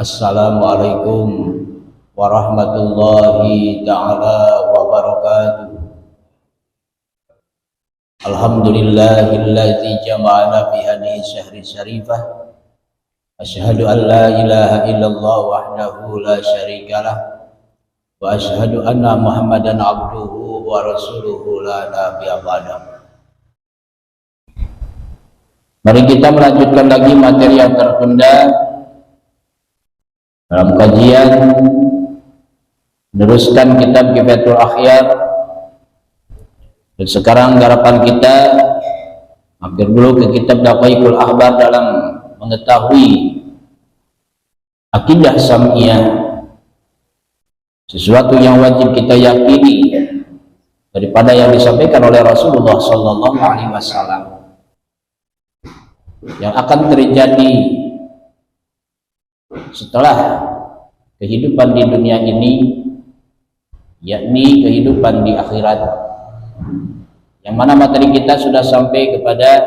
Assalamualaikum warahmatullahi ta'ala wabarakatuh. Alhamdulillahilladzi jama'ana fi hadhihi syahri syarifah. Asyhadu an la ilaha illallah wahdahu la syarikalah wa asyhadu anna Muhammadan abduhu wa rasuluhu la nabiyya ba'dah. Mari kita melanjutkan lagi materi yang tertunda dalam kajian meneruskan kitab Kifayatul Akhyar. Dan sekarang harapan kita mampir dulu ke kitab Daqaiqul Akhbar dalam mengetahui akidah sam'iyah, sesuatu yang wajib kita yakini daripada yang disampaikan oleh Rasulullah Sallallahu Alaihi Wasallam yang akan terjadi setelah kehidupan di dunia ini, yakni kehidupan di akhirat, yang mana materi kita sudah sampai kepada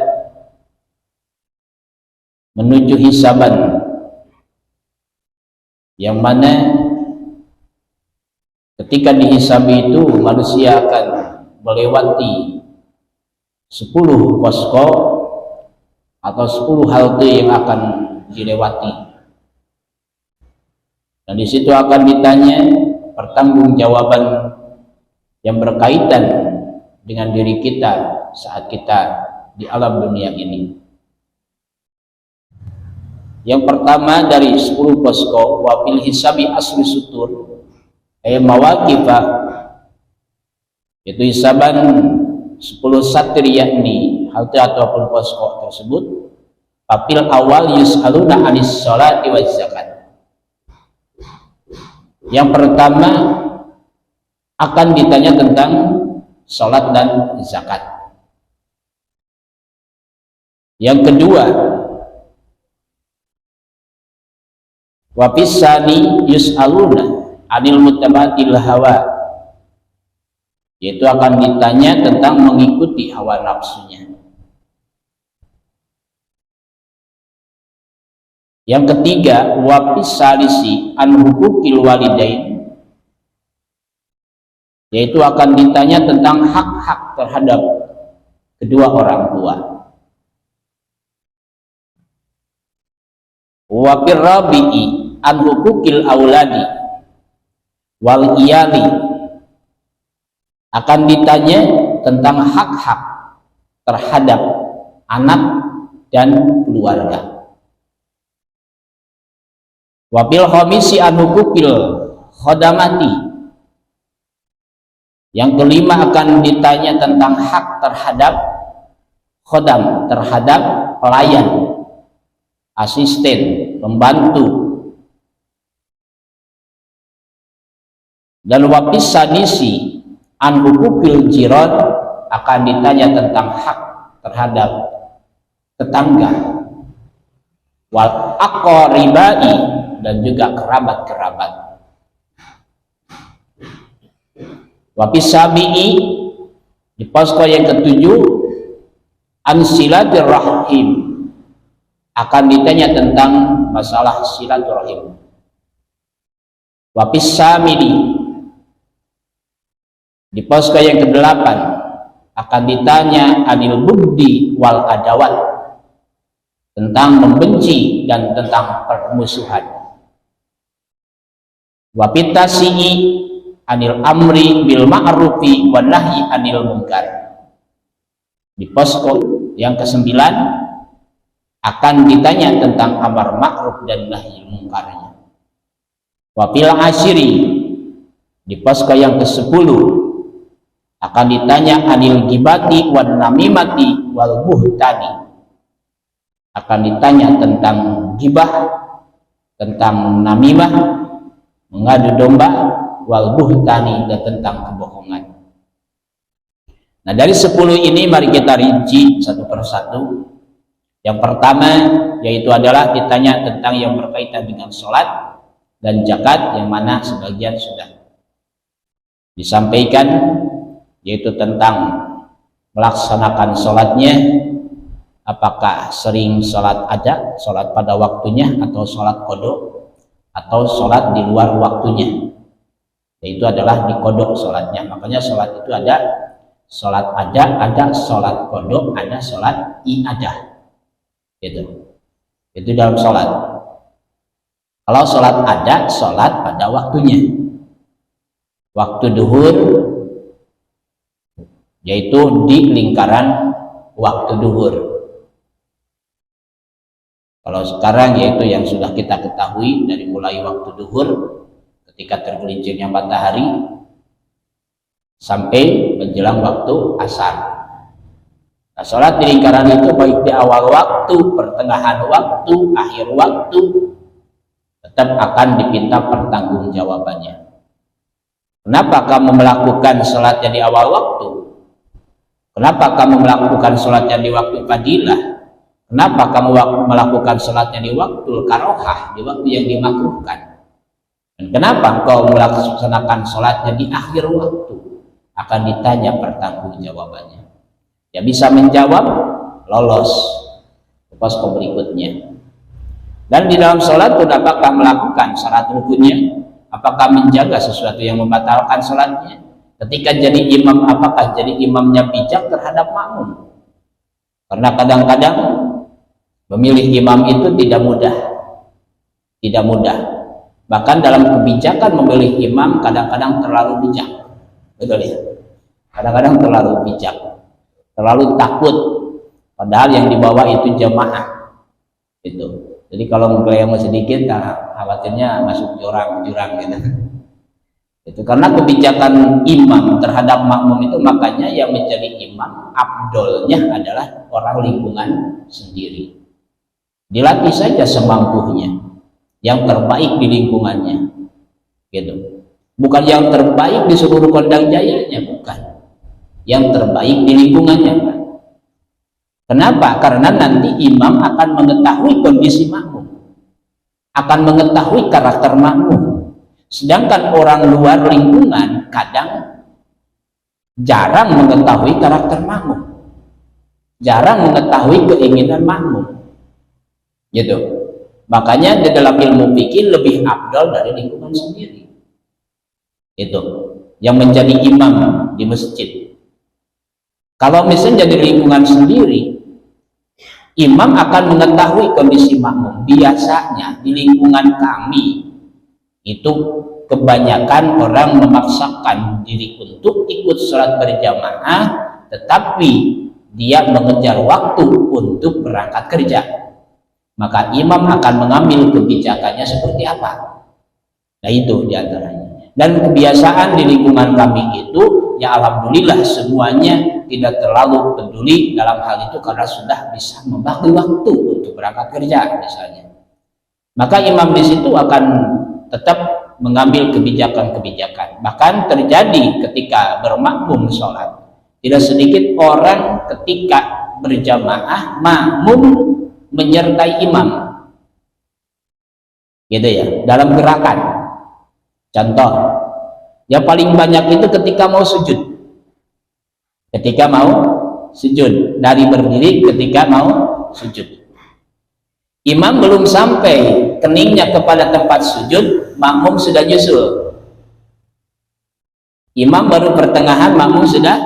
menuju hisaban, yang mana ketika dihisabi itu manusia akan melewati 10 posko atau 10 halte yang akan dilewati. Dan di situ akan ditanya pertanggungjawaban yang berkaitan dengan diri kita saat kita di alam dunia ini. Yang pertama dari 10 posko, wafil hisabi asli sutur mawaqifah, yaitu hisaban 10 satir, yakni halte ataupun posko tersebut. Wafil awal yus'aluna anis sholati wa zakat. Yang pertama akan ditanya tentang sholat dan zakat. Yang kedua, wapisani yus'aluna anil mutabatil hawa, yaitu akan ditanya tentang mengikuti hawa nafsunya. Yang ketiga, wafis salisi an hukukil walidain, yaitu akan ditanya tentang hak-hak terhadap kedua orang tua. Wafir rabi'i an hukukil auladi wal iyali, akan ditanya tentang hak-hak terhadap anak dan keluarga. Wabil khamisi an hukukil khodamati, yang kelima akan ditanya tentang hak terhadap khodam, terhadap pelayan, asisten, pembantu. Dan wafis sanisi an hukukil jiran, akan ditanya tentang hak terhadap tetangga, wal aqribai, dan juga kerabat-kerabat. Wafis sabi'i, di posko yang ketujuh, an silatur rahim, akan ditanya tentang masalah silaturahim. Wafis samili, di posko yang ke-8, akan ditanya anil bugdi wal adawat, tentang membenci dan tentang permusuhan. Wapitasi'i anil amri bil ma'rufi wa nahyi anil munkar. Di posko yang ke-9 akan ditanya tentang amar ma'ruf dan nahi munkarnya. Wafil asyiri, di posko yang ke-10 akan ditanya anil gibati wan namimati wal buhtani, akan ditanya tentang gibah, tentang namimah, mengadu domba, wal buhtani, dan tentang kebohongan. Nah, dari 10 ini mari kita rinci satu persatu. Yang pertama yaitu adalah ditanya tentang yang berkaitan dengan sholat dan zakat, yang mana sebagian sudah disampaikan, yaitu tentang melaksanakan sholatnya, apakah sering sholat ada, sholat pada waktunya, atau sholat qada, atau sholat di luar waktunya, yaitu adalah dikodok sholatnya. Makanya sholat itu ada sholat ada sholat kodok, ada sholat iadah, gitu. Itu dalam sholat. Kalau sholat ada, sholat pada waktunya, waktu duhur, yaitu di lingkaran waktu duhur. Kalau sekarang yaitu yang sudah kita ketahui dari mulai waktu duhur ketika tergelincirnya matahari sampai menjelang waktu asar. Nah, sholat di lingkaran itu baik di awal waktu, pertengahan waktu, akhir waktu, tetap akan diminta pertanggungjawabannya. Kenapa kamu melakukan sholatnya di awal waktu? Kenapa kamu melakukan sholatnya di waktu fadilah? Kenapa kamu melakukan sholatnya di waktu karohah, di waktu yang dimakruhkan? Dan kenapa engkau melaksanakan sholatnya di akhir waktu? Akan ditanya pertanggungjawabannya. Ya bisa menjawab, lolos ke posko berikutnya. Dan di dalam sholat pun apakah melakukan syarat rukunnya? Apakah menjaga sesuatu yang membatalkan sholatnya? Ketika jadi imam, apakah jadi imamnya bijak terhadap makmum? Karena kadang-kadang memilih imam itu tidak mudah. Tidak mudah. Bahkan dalam kebijakan memilih imam kadang-kadang terlalu bijak. Betul ya? Kadang-kadang terlalu bijak, terlalu takut. Padahal yang dibawa itu jamaah. Itu. Jadi kalau menggelayang sedikit, khawatirnya masuk jurang gitu. Itu karena kebijakan imam terhadap makmum itu, makanya yang menjadi imam abdolnya adalah orang lingkungan sendiri. Dilatih saja semampunya, yang terbaik di lingkungannya, gitu. Bukan yang terbaik di seluruh Kondang Jayanya, bukan. Yang terbaik di lingkungannya, kan? Kenapa? Karena nanti imam akan mengetahui kondisi makmum, akan mengetahui karakter makmum. Sedangkan orang luar lingkungan kadang jarang mengetahui karakter makmum, jarang mengetahui keinginan makmum, gitu. Makanya di dalam ilmu fikih lebih afdal dari lingkungan sendiri. Itu yang menjadi imam di masjid. Kalau misalnya jadi lingkungan sendiri, imam akan mengetahui kondisi makmum. Biasanya di lingkungan kami itu kebanyakan orang memaksakan diri untuk ikut sholat berjamaah, tetapi dia mengejar waktu untuk berangkat kerja. Maka imam akan mengambil kebijakannya seperti apa. Nah itu diantaranya. Dan kebiasaan di lingkungan kami itu, ya alhamdulillah semuanya tidak terlalu peduli dalam hal itu karena sudah bisa membagi waktu untuk berangkat kerja misalnya. Maka imam di situ akan tetap mengambil kebijakan-kebijakan. Bahkan terjadi ketika bermakmum sholat, tidak sedikit orang ketika berjamaah makmum menyertai imam, gitu ya, dalam gerakan. Contoh yang paling banyak itu ketika mau sujud, ketika mau sujud, dari berdiri ketika mau sujud. Imam belum sampai keningnya kepada tempat sujud, makmum sudah nyusul. Imam baru pertengahan, makmum sudah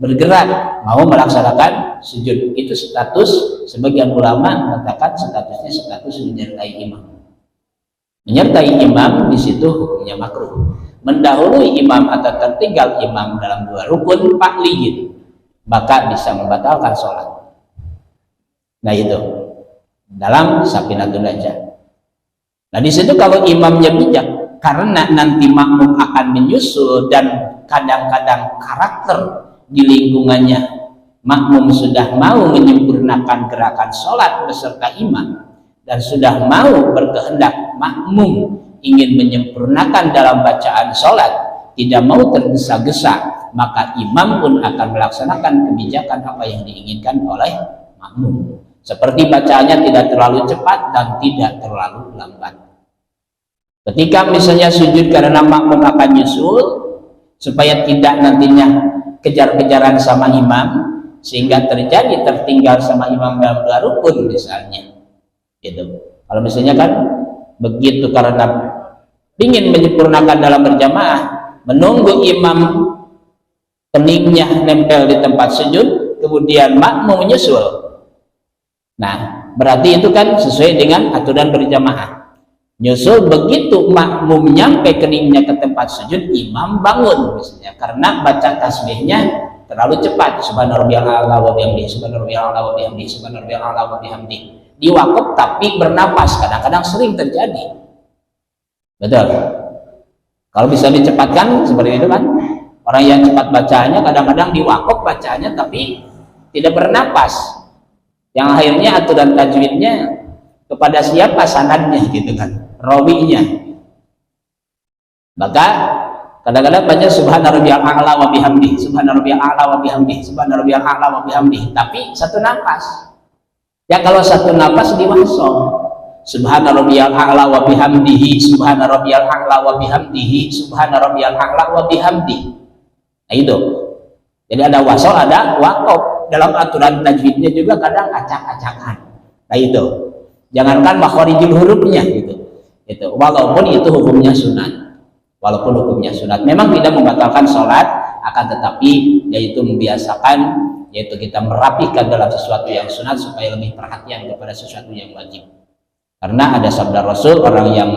bergerak mau melaksanakan sujud. Itu status, sebagian ulama mengatakan statusnya status menyertai imam. Menyertai imam di situ hukumnya makruh. Mendahului imam atau tertinggal imam dalam dua rukun pakliyin, maka bisa membatalkan sholat. Nah itu dalam Safinatul Najah. Nah di situ kalau imamnya bijak, karena nanti makmum akan menyusul dan kadang-kadang karakter di lingkungannya makmum sudah mau menyempurnakan gerakan sholat beserta imam dan sudah mau berkehendak makmum ingin menyempurnakan dalam bacaan sholat, tidak mau tergesa-gesa, maka imam pun akan melaksanakan kebijakan apa yang diinginkan oleh makmum. Seperti bacaannya tidak terlalu cepat dan tidak terlalu lambat. Ketika misalnya sujud karena makmum akan nyusul, supaya tidak nantinya kejar-kejaran sama imam, sehingga terjadi tertinggal sama imam dalam dua rukun misalnya. Gitu. Kalau misalnya kan begitu karena ingin menyempurnakan dalam berjamaah, menunggu imam keningnya nempel di tempat sujud, kemudian makmum menyusul. Nah, berarti itu kan sesuai dengan aturan berjamaah. Nyusul, begitu makmum nyampe keningnya ke tempat sujud, imam bangun misalnya karena baca tasbihnya terlalu cepat, subhana rabbiyal a'la wa bihamdihi, subhana rabbiyal a'la wa bihamdihi, subhana rabbiyal a'la wa bihamdihi. Diwakaf tapi bernapas, kadang-kadang sering terjadi. Betul. Kalau bisa dicepatkan seperti itu kan, orang yang cepat bacanya kadang-kadang diwakaf bacanya tapi tidak bernapas, yang akhirnya aturan tajwidnya kepada siapa sanadnya gitu kan, rawinya. Maka kadang-kadang baca subhana rabbiyal a'la wa bihamdihi, subhana rabbiyal a'la wa bihamdihi, subhana rabbiyal a'la wa bihamdihi, tapi satu nafas. Ya kalau satu nafas diwasol, subhana rabbiyal a'la wa bihamdihi, subhana rabbiyal a'la wa bihamdihi, subhana rabbiyal a'la wa bihamdihi. Nah itu. Jadi ada wasol, ada wakaf. Dalam aturan tajwidnya juga kadang acak-acakan. Nah itu. Jangankan makhorijul hurufnya gitu. Itu. Walaupun itu hukumnya sunat. Walaupun hukumnya sunat. Memang tidak membatalkan sholat, akan tetapi yaitu membiasakan, yaitu kita merapikan dalam sesuatu yang sunat supaya lebih perhatian kepada sesuatu yang wajib. Karena ada sabda Rasul, orang yang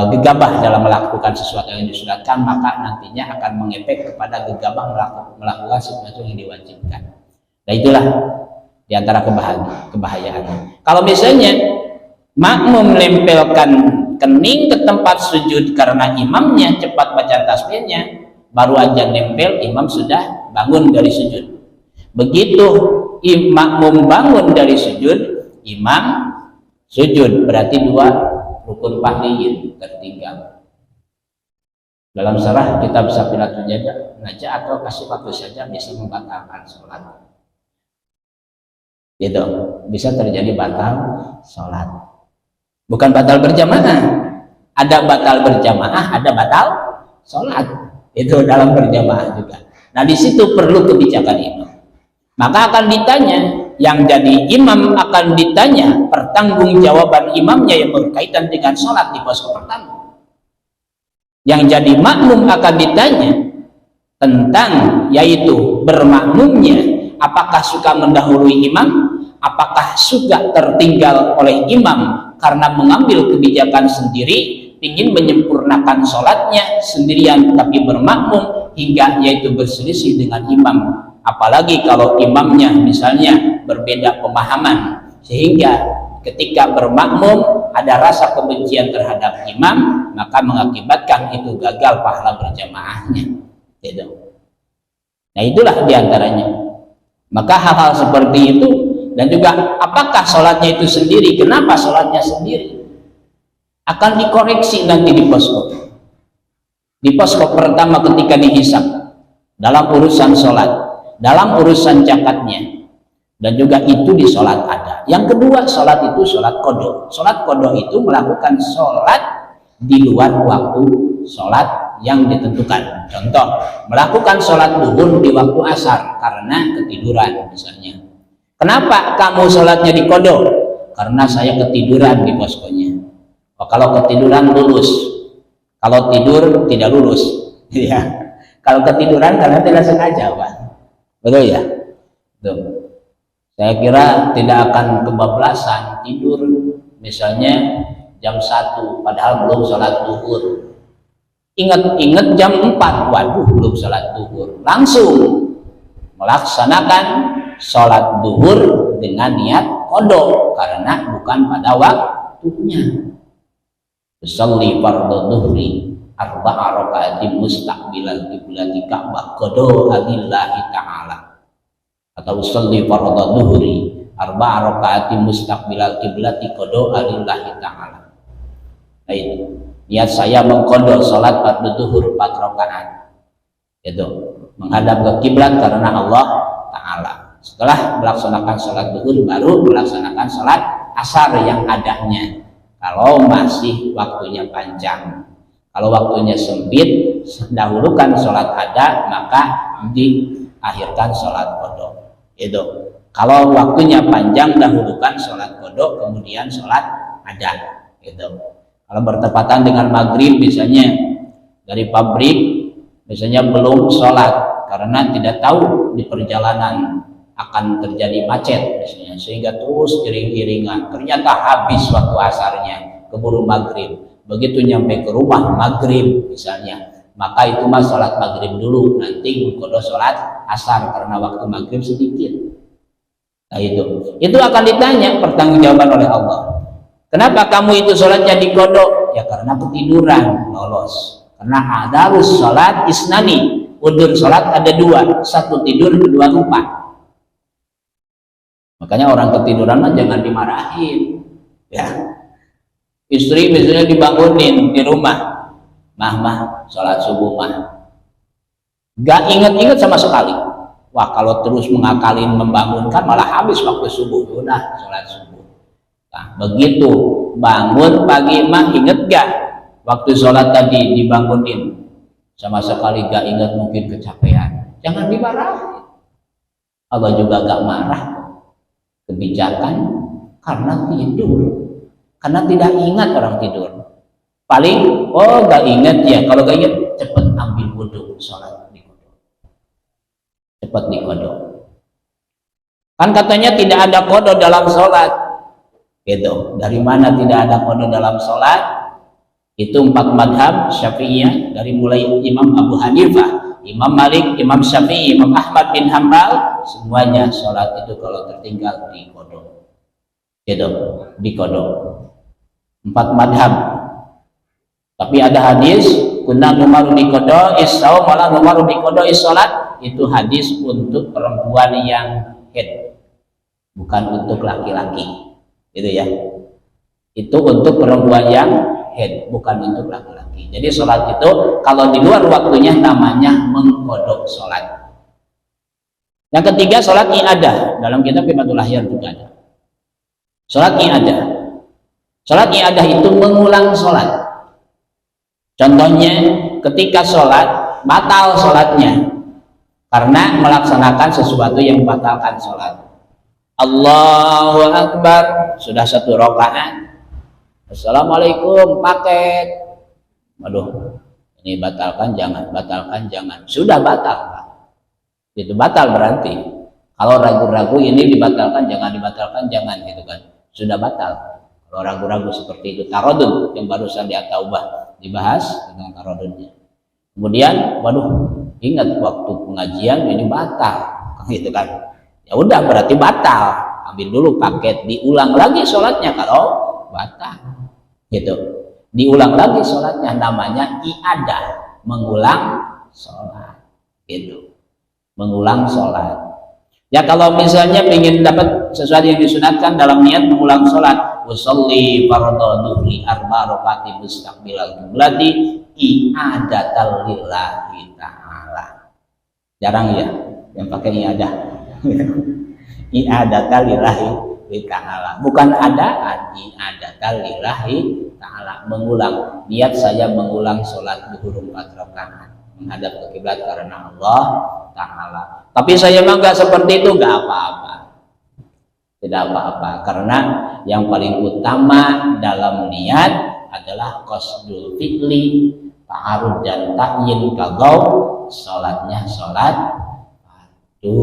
gegabah dalam melakukan sesuatu yang disunatkan, maka nantinya akan mengefek kepada gegabah melakukan sesuatu yang diwajibkan. Nah itulah diantara kebahayaannya. Kalau misalnya makmum melempelkan kening ke tempat sujud karena imamnya cepat baca tasbihnya, baru aja nempel imam sudah bangun dari sujud. Begitu makmum bangun dari sujud, imam sujud, berarti dua rukun fardhiyin tertinggal. Dalam syarah kitab Safilatul Najah atau kasih waktu saja bisa membatalkan sholat. Gitu, bisa terjadi batal sholat. Bukan batal berjamaah, ada batal berjamaah, ada batal sholat. Itu dalam berjamaah juga. Nah di situ perlu kebijakan imam. Maka akan ditanya, yang jadi imam akan ditanya pertanggungjawaban imamnya yang berkaitan dengan sholat di posko pertama. Yang jadi makmum akan ditanya tentang yaitu bermakmumnya, apakah suka mendahului imam, apakah suka tertinggal oleh imam karena mengambil kebijakan sendiri, ingin menyempurnakan sholatnya sendirian tapi bermakmum hingga yaitu berselisih dengan imam. Apalagi kalau imamnya misalnya berbeda pemahaman, sehingga ketika bermakmum ada rasa kebencian terhadap imam, maka mengakibatkan itu gagal pahala berjamaahnya. Gitu. Nah itulah diantaranya. Maka hal-hal seperti itu, dan juga apakah sholatnya itu sendiri, kenapa sholatnya sendiri, akan dikoreksi nanti di posko. Di posko pertama ketika dihisab dalam urusan sholat, dalam urusan zakatnya, dan juga itu di sholat ada. Yang kedua, sholat itu sholat qadha. Sholat qadha itu melakukan sholat di luar waktu sholat yang ditentukan. Contoh, melakukan sholat duhur di waktu asar karena ketiduran misalnya. Kenapa kamu sholatnya di qadha? Karena saya ketiduran di poskonya. Oh, kalau ketiduran lulus, kalau tidur tidak lulus. Ya. Kalau ketiduran karena tidak sengaja, Pak. Betul ya? Tuh. Saya kira tidak akan kebablasan tidur misalnya jam 1 padahal belum sholat duhur. Ingat-ingat jam 4, waduh belum sholat duhur. Langsung melaksanakan sholat duhur dengan niat qadha karena bukan pada waktunya. Usolli fardhu dhuhri arba'a raka'atin mustaqbilal qiblati Ka'bah qadha lillahi ta'ala. Atau usolli fardhu dhuhri arba'a raka'atin mustaqbilal qiblati qadha lillahi ta'ala. Nah itu niat saya mengqadha salat fardhu dhuhur 4 rakaat. Itu menghadap ke kiblat karena Allah Ta'ala. Setelah melaksanakan salat duhur baru melaksanakan salat asar yang adanya. Kalau masih waktunya panjang, kalau waktunya sempit, dahulukan sholat ada, maka diakhirkan sholat qadha. Itu. Kalau waktunya panjang, dahulukan sholat qadha, kemudian sholat ada. gitu. Kalau bertepatan dengan maghrib misalnya dari pabrik misalnya belum sholat karena tidak tahu di perjalanan akan terjadi macet misalnya, sehingga terus iring-iringan, ternyata habis waktu asarnya, keburu maghrib. Begitu nyampe ke rumah maghrib misalnya, maka itu mah sholat maghrib dulu, nanti kudu sholat asar karena waktu maghrib sedikit. Nah itu akan ditanya, pertanggungjawaban oleh Allah. Kenapa kamu itu sholatnya dikodok? Ya karena ketiduran, lolos. Karena adarus sholat isnani, udur sholat ada dua, satu tidur, kedua lupa. Makanya orang ketiduran mah jangan dimarahin, ya. Istri misalnya dibangunin di rumah, mah sholat subuh mah, gak inget-inget sama sekali. Wah kalau terus mengakalin membangunkan malah habis waktu subuh, udah sholat subuh. Nah begitu bangun pagi mah inget gak waktu sholat tadi dibangunin, sama sekali gak inget, mungkin kecapean, jangan dimarahin. Allah juga gak marah. Kebijakan karena tidur, karena tidak ingat orang tidur. Paling gak ingat ya, kalau gak ingat cepat ambil wudhu, sholat dikodok, cepat dikodok. Kan katanya tidak ada kodok dalam sholat, gitu. Dari mana tidak ada kodok dalam sholat? Itu 4 madhab Syafi'iyah, dari mulai Imam Abu Hanifah, Imam Malik, Imam Syafi'i, Imam Ahmad bin Hanbal, semuanya sholat itu kalau tertinggal dikodok, gitu, dikodok. 4 madhab. Tapi ada hadis, kunna numaru biqada is-shaum wala numaru biqada is-shalat, itu hadis untuk perempuan yang haid, bukan untuk laki-laki, gitu ya. Itu untuk perempuan yang haid, bukan untuk laki-laki. Jadi sholat itu kalau di luar waktunya namanya mengkodok sholat. Yang ketiga, sholat i'adah. Dalam kitab Qibatul Ahyar juga ada sholat i'adah. Sholat i'adah itu mengulang sholat. Contohnya ketika sholat batal sholatnya karena melaksanakan sesuatu yang membatalkan sholat. Allahu Akbar, sudah 1 rakaat, Assalamualaikum, paket. Waduh, ini batalkan jangan, sudah batal, Pak. Itu batal berarti. Kalau ragu-ragu ini dibatalkan jangan, gitu kan, sudah batal. Kalau ragu-ragu seperti itu, tarodun yang barusan di At-Taubah dibahas tentang tarodunnya. Kemudian, waduh, ingat waktu pengajian ini batal, gitu kan. Ya udah berarti batal. Ambil dulu paket, diulang lagi sholatnya kalau batal, gitu. Diulang lagi sholatnya, namanya i'adah, mengulang sholat, gitu, mengulang sholat. Ya kalau misalnya ingin dapat sesuatu yang disunatkan dalam niat mengulang sholat, usolli fardhu dhuhri 4 rakaat mustaqbilal qiblati i'adatan lillahi ta'ala. Jarang ya yang pakai i'adah. I'adatan lillahi ta'ala, bukan adaan, i'adatan lillahi ta'ala, mengulang. Niat saya mengulang sholat zuhur 4 rakaat menghadap ke kiblat karena Allah Ta'ala. Tapi saya mah nggak seperti itu, nggak apa-apa, tidak apa-apa, karena yang paling utama dalam niat adalah qasdul fi'li, ta'arud dan ta'yin. Kalau sholatnya sholat fardu,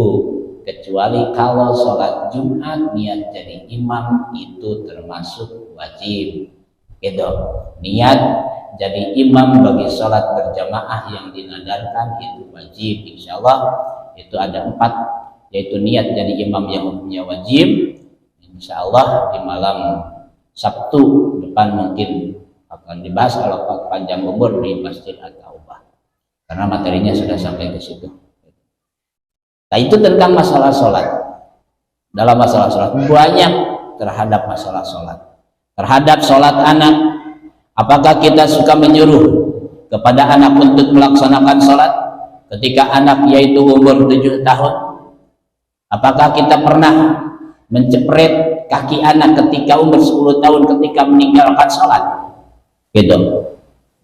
kecuali kalau sholat Jumat niat jadi imam itu termasuk wajib, gitu. Niat jadi imam bagi sholat berjamaah yang dinadarkan itu wajib, insya Allah. Itu ada 4, yaitu niat jadi imam yang hukumnya wajib. Insya Allah di malam Sabtu depan mungkin akan dibahas kalau panjang umur di Masjid At-Taubah, karena materinya sudah sampai ke situ. Nah itu tentang masalah sholat. Dalam masalah sholat banyak terhadap masalah sholat. Terhadap sholat anak, apakah kita suka menyuruh kepada anak untuk melaksanakan sholat ketika anak yaitu umur 7 tahun? Apakah kita pernah mencepret kaki anak ketika umur 10 tahun ketika meninggalkan sholat? Gitu.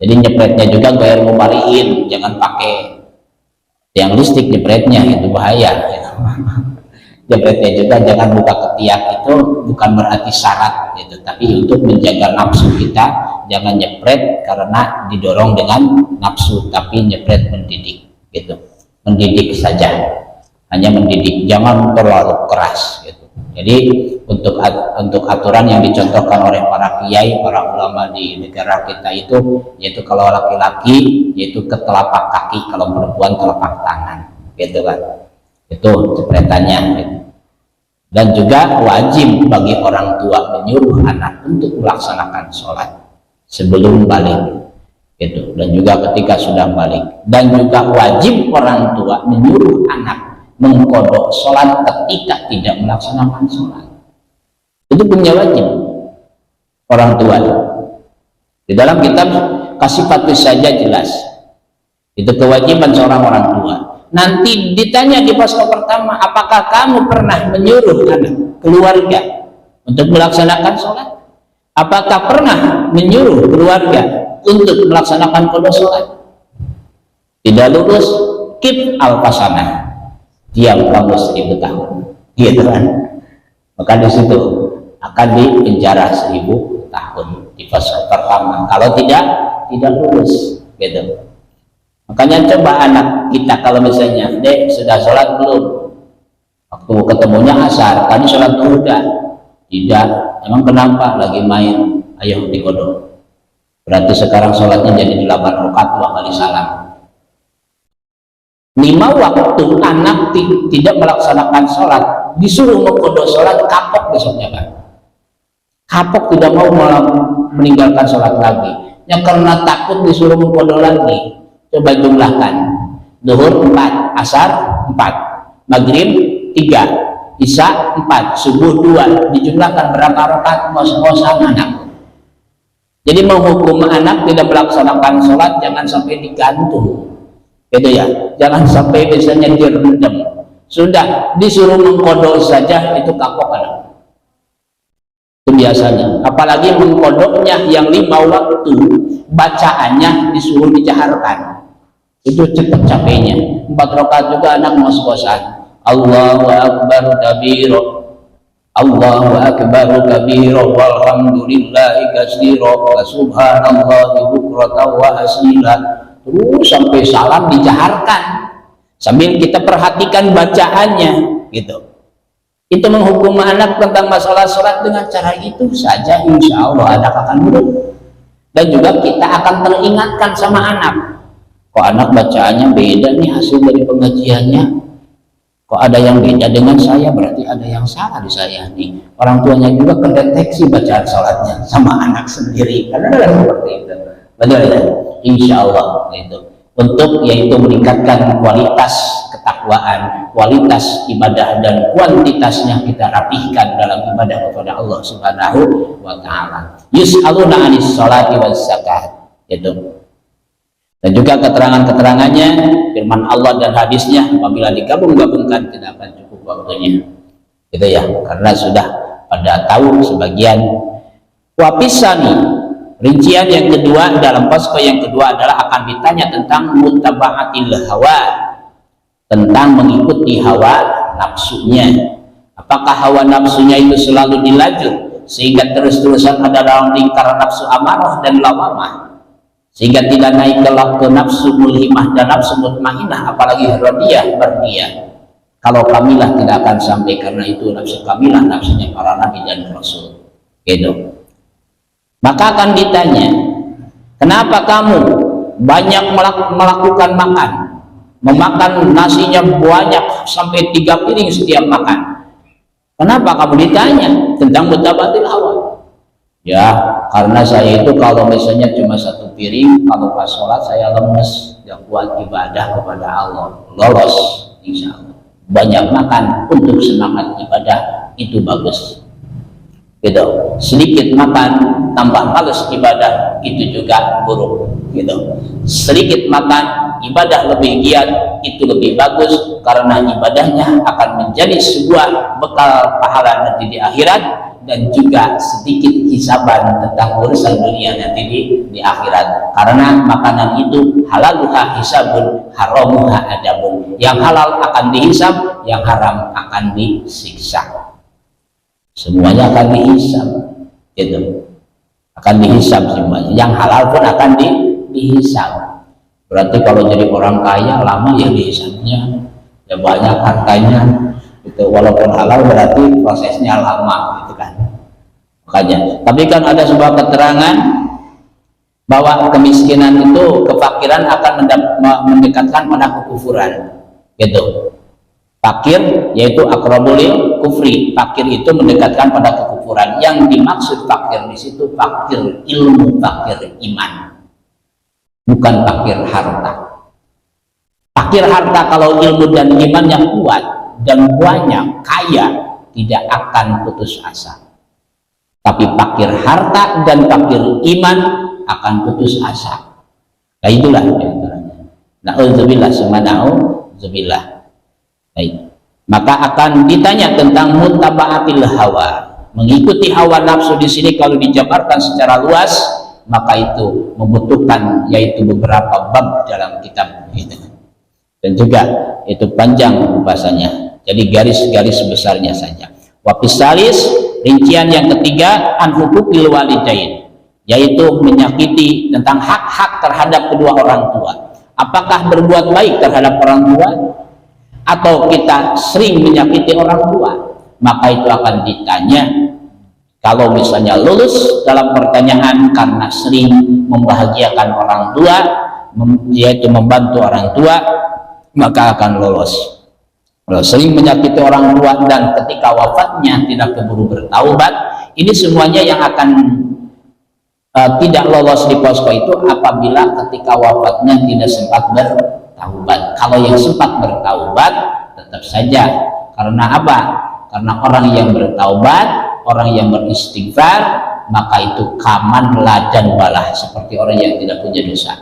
Jadi nyepretnya juga gaya mubariin, jangan pakai yang listrik nyepretnya, itu bahaya, gitu. Jepretnya juga jangan buka ketiak, itu bukan berarti syarat gitu, tapi untuk menjaga nafsu kita. Jangan nyepret karena didorong dengan nafsu, tapi nyepret mendidik gitu, mendidik saja, hanya mendidik, jangan terlalu keras gitu. Jadi untuk aturan yang dicontohkan oleh para kiai, para ulama di negara kita itu, yaitu kalau laki-laki yaitu ke telapak kaki, kalau perempuan telapak tangan gitu kan, itu cepretannya gitu. Dan juga wajib bagi orang tua menyuruh anak untuk melaksanakan sholat sebelum balik gitu, dan juga ketika sudah balik. Dan juga wajib orang tua menyuruh anak mengkodok sholat ketika tidak melaksanakan sholat. Itu punya wajib orang tua. Di dalam kitab Kasifatus saja jelas itu kewajiban seorang orang tua. Nanti ditanya di posko pertama, apakah kamu pernah menyuruh anak keluarga untuk melaksanakan sholat? Apakah pernah menyuruh keluarga untuk melaksanakan qada sholat? Tidak lulus, kif al-fasanah, diam kamu 1000 tahun, gitu kan? Maka di situ akan dipenjara 1000 tahun di fase pertama kalau tidak lulus, gitu. Makanya coba anak kita kalau misalnya, dek sudah sholat belum? Waktu ketemunya asar, tadi sholat dulu dah? Tidak. Emang kenapa? Lagi main. Ayo dikodok. Berarti sekarang sholatnya jadi 8 rakaat 2 kali salam. 5 waktu anak tidak melaksanakan sholat, disuruh mengkodok sholat, kapok besoknya kan? Kapok, tidak mau meninggalkan sholat lagi. Ya karena takut disuruh mengkodok lagi. Coba jumlahkan, zuhur 4, asar 4, maghrib 3, isya 4, subuh 2, dijumlahkan berapa rakaat ngos-ngosan anak. Jadi menghukum anak tidak melaksanakan sholat jangan sampai digantung, gitu ya, jangan sampai misalnya direndam. Sudah disuruh mengkodok saja itu kapok anak. Itu biasanya, apalagi mengkodoknya yang 5 waktu, bacaannya disuruh dijaharkan, itu cepat capeknya. 4 rakaat juga anak ngos-ngosan, Allahu akbar kabira, Allahu akbar kabira, walhamdulillahi katsira, wa subhanallahi bukratan wa asila, terus sampai salam dijaharkan sambil kita perhatikan bacaannya gitu. Itu menghukum anak tentang masalah sholat dengan cara itu saja, insya Allah anak akan nurut. Dan juga kita akan teringatkan sama anak, kok anak bacaannya beda nih hasil dari pengajiannya, kok ada yang beda dengan saya, berarti ada yang salah di saya nih. Orang tuanya juga kedeteksi bacaan sholatnya sama anak sendiri, karena ada seperti itu. Benar ya? Insya Allah itu untuk yaitu meningkatkan kualitas ketakwaan, kualitas ibadah, dan kuantitasnya kita rapihkan dalam ibadah kepada Allah Subhanahu wa ta'ala. Yus'aluna 'anis sholati was zakat, itu. Dan juga keterangan-keterangannya, firman Allah dan hadisnya apabila digabung-gabungkan tidak akan cukup waktunya, gitu ya, karena sudah pada tahu sebagian. Wapisani, rincian yang kedua dalam posko yang kedua adalah akan ditanya tentang mutaba'atil hawa, tentang mengikuti hawa nafsunya. Apakah hawa nafsunya itu selalu dilaju sehingga terus-terusan ada dalam lingkaran nafsu amarah dan lawamah, sehingga tidak naik ke nafsu mulhimah dan nafsu mutmainah, apalagi radiyah mardiyah. Kalau kamilah tidak akan sampai, karena itu nafsu kamilah nafsunya para nabi dan rasul, gitu. Maka akan ditanya, kenapa kamu banyak melakukan makan, memakan nasinya banyak sampai 3 piring setiap makan? Kenapa kamu ditanya tentang mutabatil hawa? Ya, karena saya itu kalau misalnya cuma 1 piring, kalau pas sholat saya lemes, tidak kuat ibadah kepada Allah. Lolos, insya Allah. Banyak makan untuk semangat ibadah itu bagus, gitu. Sedikit makan tambah males ibadah itu juga buruk, gitu. Sedikit makan ibadah lebih giat itu lebih bagus, karena ibadahnya akan menjadi sebuah bekal pahala nanti di akhirat, dan juga sedikit hisaban tentang urusan dunia nanti di akhirat. Karena makanan itu halaluha hisabun, haramuha adabun. Yang halal akan dihisab, yang haram akan disiksa. Semuanya akan dihisab, gitu. Akan dihisab semuanya. Yang halal pun akan dihisab. Berarti kalau jadi orang kaya lama ya dihisabnya, ya banyak hartanya. Itu walaupun halal berarti prosesnya lama, gitu kan. Makanya, tapi kan ada sebuah keterangan bahwa kemiskinan itu, kefakiran akan mendekatkan pada kekufuran, gitu. Fakir yaitu akrabul kufri, fakir itu mendekatkan pada kekufuran. Yang dimaksud fakir di situ fakir ilmu, fakir iman, bukan fakir harta. Fakir harta kalau ilmu dan iman yang kuat dan banyak, kaya, tidak akan putus asa. Tapi fakir harta dan fakir iman akan putus asa. Nah itulah diantaranya. Na'udzubillah sumana'udzubillah. Baik. Maka akan ditanya tentang mutaba'atil hawa, mengikuti hawa nafsu. Di sini kalau dijabarkan secara luas, maka itu membutuhkan yaitu beberapa bab dalam kitab itu. Dan juga itu panjang bahasanya. Jadi garis-garis besarnya saja. Wapisalis, rincian yang ketiga, an huquqil walidain, yaitu menyakiti tentang hak-hak terhadap kedua orang tua. Apakah berbuat baik terhadap orang tua atau kita sering menyakiti orang tua? Maka itu akan ditanya. Kalau misalnya lulus dalam pertanyaan karena sering membahagiakan orang tua, yaitu membantu orang tua, maka akan lolos. Kalau sering menyakiti orang tua dan ketika wafatnya tidak keburu bertaubat, ini semuanya yang akan tidak lolos di posko itu apabila ketika wafatnya tidak sempat bertaubat. Kalau yang sempat bertaubat tetap saja. Karena apa? Karena orang yang bertaubat, orang yang beristighfar, maka itu kaman ladan balah, seperti orang yang tidak punya dosa,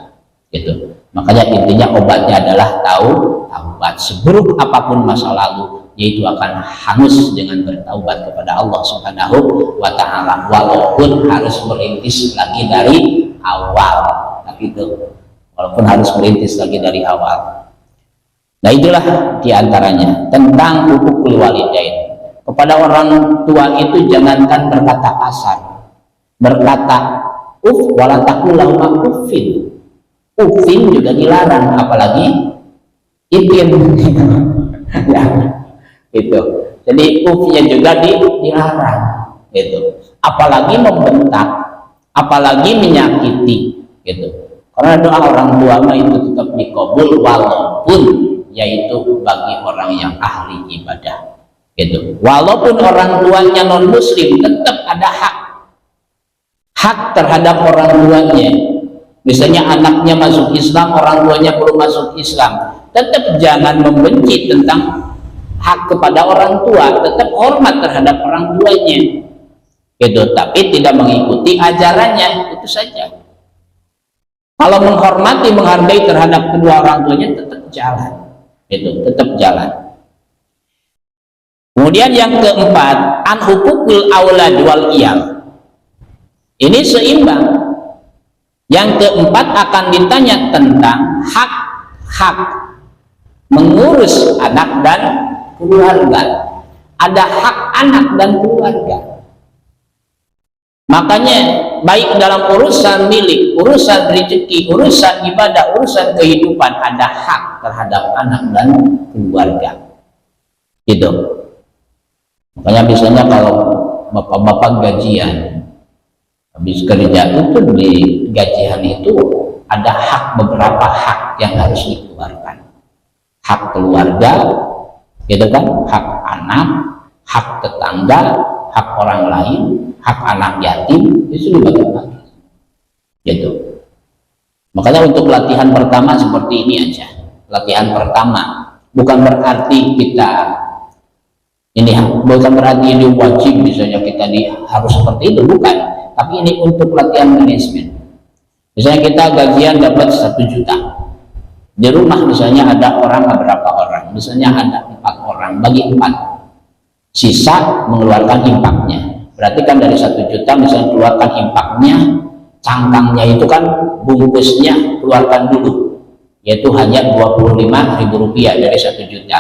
gitu. Makanya intinya obatnya adalah taubat. Seburuk apapun masa lalu, yaitu akan hangus dengan bertaubat kepada Allah Subhanahu wa ta'ala, walaupun harus merintis lagi dari awal. Tapi itu walaupun harus merintis lagi dari awal. Nah itulah diantaranya tentang hukukul walidain. Kepada orang tua itu jangankan berkata kasar, berkata wala taqul lahum uffin. Uffin juga dilarang, apalagi itin. Ya, itu. Jadi uffnya juga dilarang, gitu. Apalagi membentak, apalagi menyakiti, gitu. Karena doa orang tua itu tetap dikabul walaupun yaitu bagi orang yang ahli ibadah, gitu. Walaupun orang tuanya non muslim, tetap ada hak terhadap orang tuanya. Misalnya anaknya masuk Islam, orang tuanya belum masuk Islam, tetap jangan membenci tentang hak kepada orang tua, tetap hormat terhadap orang tuanya, gitu. Tapi tidak mengikuti ajarannya, itu saja. Kalau menghormati, menghargai terhadap kedua orang tuanya, tetap jalan, gitu, tetap jalan. Kemudian yang keempat, an hukukul aulad wal iyal. Ini seimbang. Yang keempat akan ditanya tentang hak mengurus anak dan keluarga. Ada hak anak dan keluarga. Makanya baik dalam urusan milik, urusan rezeki, urusan ibadah, urusan kehidupan, ada hak terhadap anak dan keluarga. Gitu. Makanya misalnya kalau bapak-bapak gajian, habis kerja itu di gajian itu ada beberapa hak yang harus dikeluarkan. Hak keluarga, gitu kan? Hak anak, hak tetangga, hak orang lain, hak anak yatim, itu dibagi-bagi, gitu. Makanya untuk latihan pertama seperti ini aja. Latihan pertama bukan berarti kita ini, bukan berarti ini wajib misalnya kita harus seperti itu, bukan. Tapi ini untuk latihan manajemen. Misalnya kita gajian dapat 1 juta. Di rumah misalnya ada orang berapa orang? Misalnya ada 4 orang, bagi 4. Sisa mengeluarkan impaknya. Berarti kan dari 1 juta misalnya keluarkan impaknya, cangkangnya itu kan bungkusnya keluarkan dulu. Yaitu hanya Rp25.000 dari 1 juta.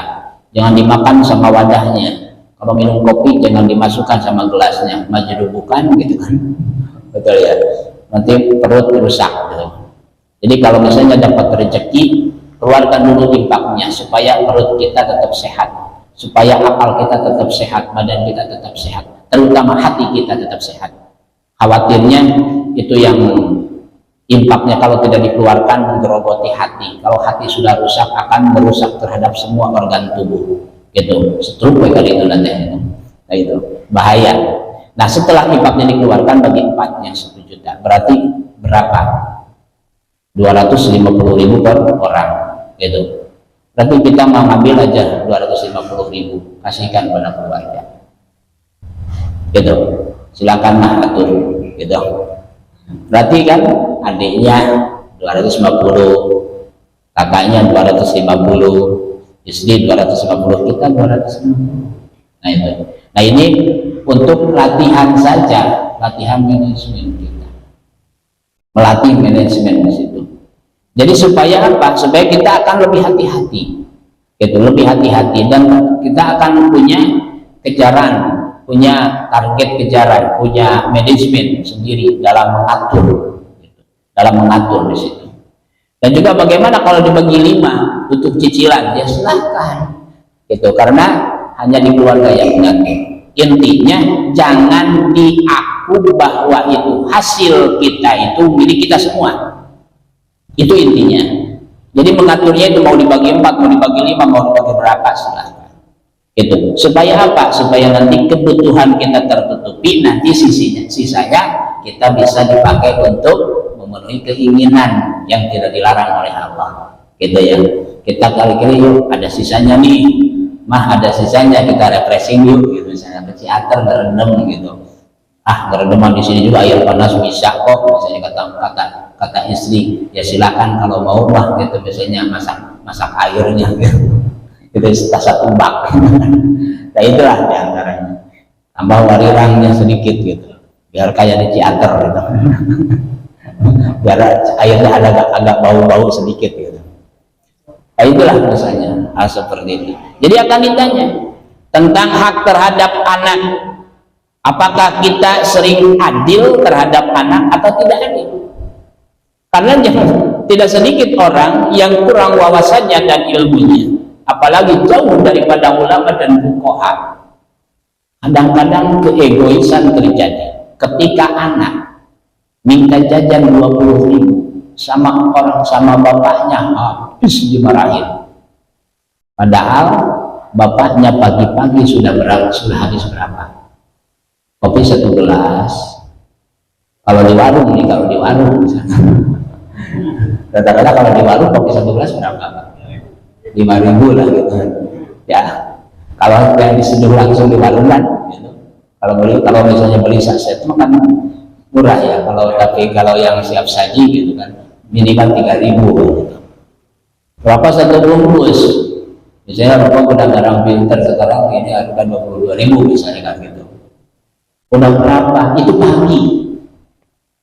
jangan dimakan sama wadahnya. Kalau minum kopi jangan dimasukkan sama gelasnya, majdubukan gitu kan. Betul ya, nanti perut rusak gitu. Jadi kalau misalnya dapat rezeki, keluarkan dulu infaknya supaya perut kita tetap sehat, supaya akal kita tetap sehat, badan kita tetap sehat, terutama hati kita tetap sehat. Khawatirnya itu yang infaknya kalau tidak dikeluarkan menggerogoti hati. Kalau hati sudah rusak akan merusak terhadap semua organ tubuh. Gitu, stroke kali itu nanti itu. Nah itu bahaya. Nah setelah infaknya dikeluarkan bagi 4-nya 1 juta, berarti berapa? 250.000 per orang, gitu. Berarti kita mau ngambil aja 250.000, kasihkan pada keluarga, gitu. Silakan lah atur, gitu. Berarti kan adiknya 250, kakaknya 250, istri 250, kita 250. Nah itu. Nah ini untuk latihan saja, latihan manajemen kita, melatih manajemen di situ. Jadi supaya apa? Supaya kita akan lebih hati-hati, gitu, lebih hati-hati, dan kita akan punya kejaran, punya target kejaran, punya manajemen sendiri dalam mengatur, gitu, dalam mengatur di situ. Dan juga bagaimana kalau dibagi 5 untuk cicilan, ya silahkan, gitu, karena hanya di keluarga yang mengatur. Intinya jangan diaku bahwa itu hasil kita itu milik kita semua, itu intinya. Jadi mengaturnya itu mau dibagi 4, mau dibagi 5, mau dibagi berapa, silahkan, gitu. Supaya apa? Supaya nanti kebutuhan kita tertutupi, nanti sisanya kita bisa dipakai untuk memenuhi keinginan yang tidak dilarang oleh Allah, gitu ya. Kita kali-kali yuk, ada sisanya nih, mah ada sisanya, kita refreshing yuk, gitu, misalnya ke Ciater ngerendam gitu. Ngerendaman di sini juga air panas bisa kok, misalnya kata istri, ya silakan kalau mau mah, gitu, misalnya masak airnya gitu. Itu satu bak. Nah itulah diantaranya. Tambah warirangnya sedikit gitu, biar kayak di Ciater gitu. Biar airnya agak bau-bau sedikit gitu. Nah, itulah misalnya hal seperti itu. Jadi akan ditanya tentang hak terhadap anak, apakah kita sering adil terhadap anak atau tidak adil? Karena tidak sedikit orang yang kurang wawasannya dan ilmunya, apalagi jauh daripada ulama dan fuqaha. Kadang-kadang keegoisan terjadi ketika anak minta jajan 20.000 sama bapaknya, habis dimarahin. Padahal bapaknya pagi-pagi sudah habis berapa? Kopi 1 gelas. Kalau di warung nih, rata-rata kalau di warung kopi 1 gelas berapa? 5.000 lah gitu. Ya, kalau yang diseduh langsung di warung kan, gitu. Kalau misalnya beli saset makan murah ya, tapi kalau yang siap saji gitu kan minimal 3.000 gitu. Berapa 1 bungkus? Misalnya rokok udah garam filter sekarang ini harga 22.000 misalnya kan gitu. Udah berapa? Itu pagi.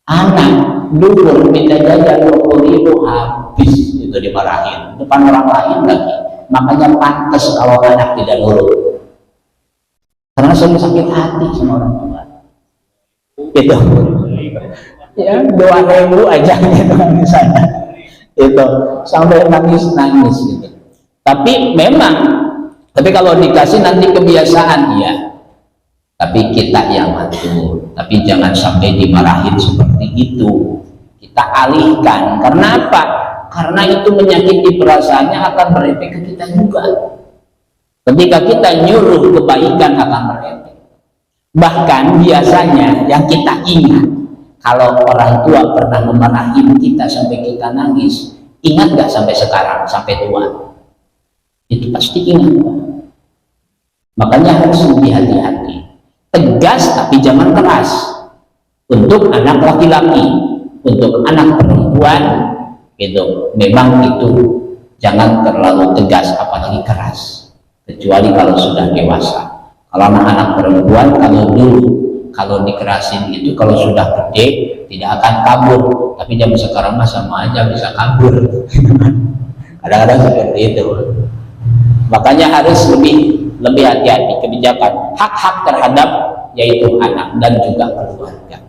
Anak duhur minta jajan 20.000 habis, itu dimarahin depan orang lain lagi. Makanya pantas kalau anak tidak nurut, karena sering sakit hati sama orang tua. Itu ya 2.000 aja gitu misalnya, itu sampai nangis gitu. Tapi kalau dikasih nanti kebiasaan ya, tapi kita yang atur. Tapi jangan sampai dimarahin seperti itu, kita alihkan. Karena apa? Karena itu menyakiti perasaannya, akan berefek ke kita juga. Ketika kita nyuruh kebaikan akan berefek. Bahkan biasanya yang kita ingat, kalau orang tua pernah memarahin kita sampai kita nangis, ingat gak sampai sekarang, sampai tua? Itu pasti ingat. Makanya harus lebih hati-hati. Tegas tapi jangan keras. Untuk anak laki-laki, untuk anak perempuan, gitu, memang itu jangan terlalu tegas apalagi keras, kecuali kalau sudah dewasa. Kalau anak-anak perempuan, kalau dikerasin itu kalau sudah gede tidak akan kabur, tapi jam sekarang mah sama aja bisa kabur. Kadang-kadang seperti itu. Makanya harus lebih hati-hati kebijakan hak-hak terhadap yaitu anak dan juga keluarga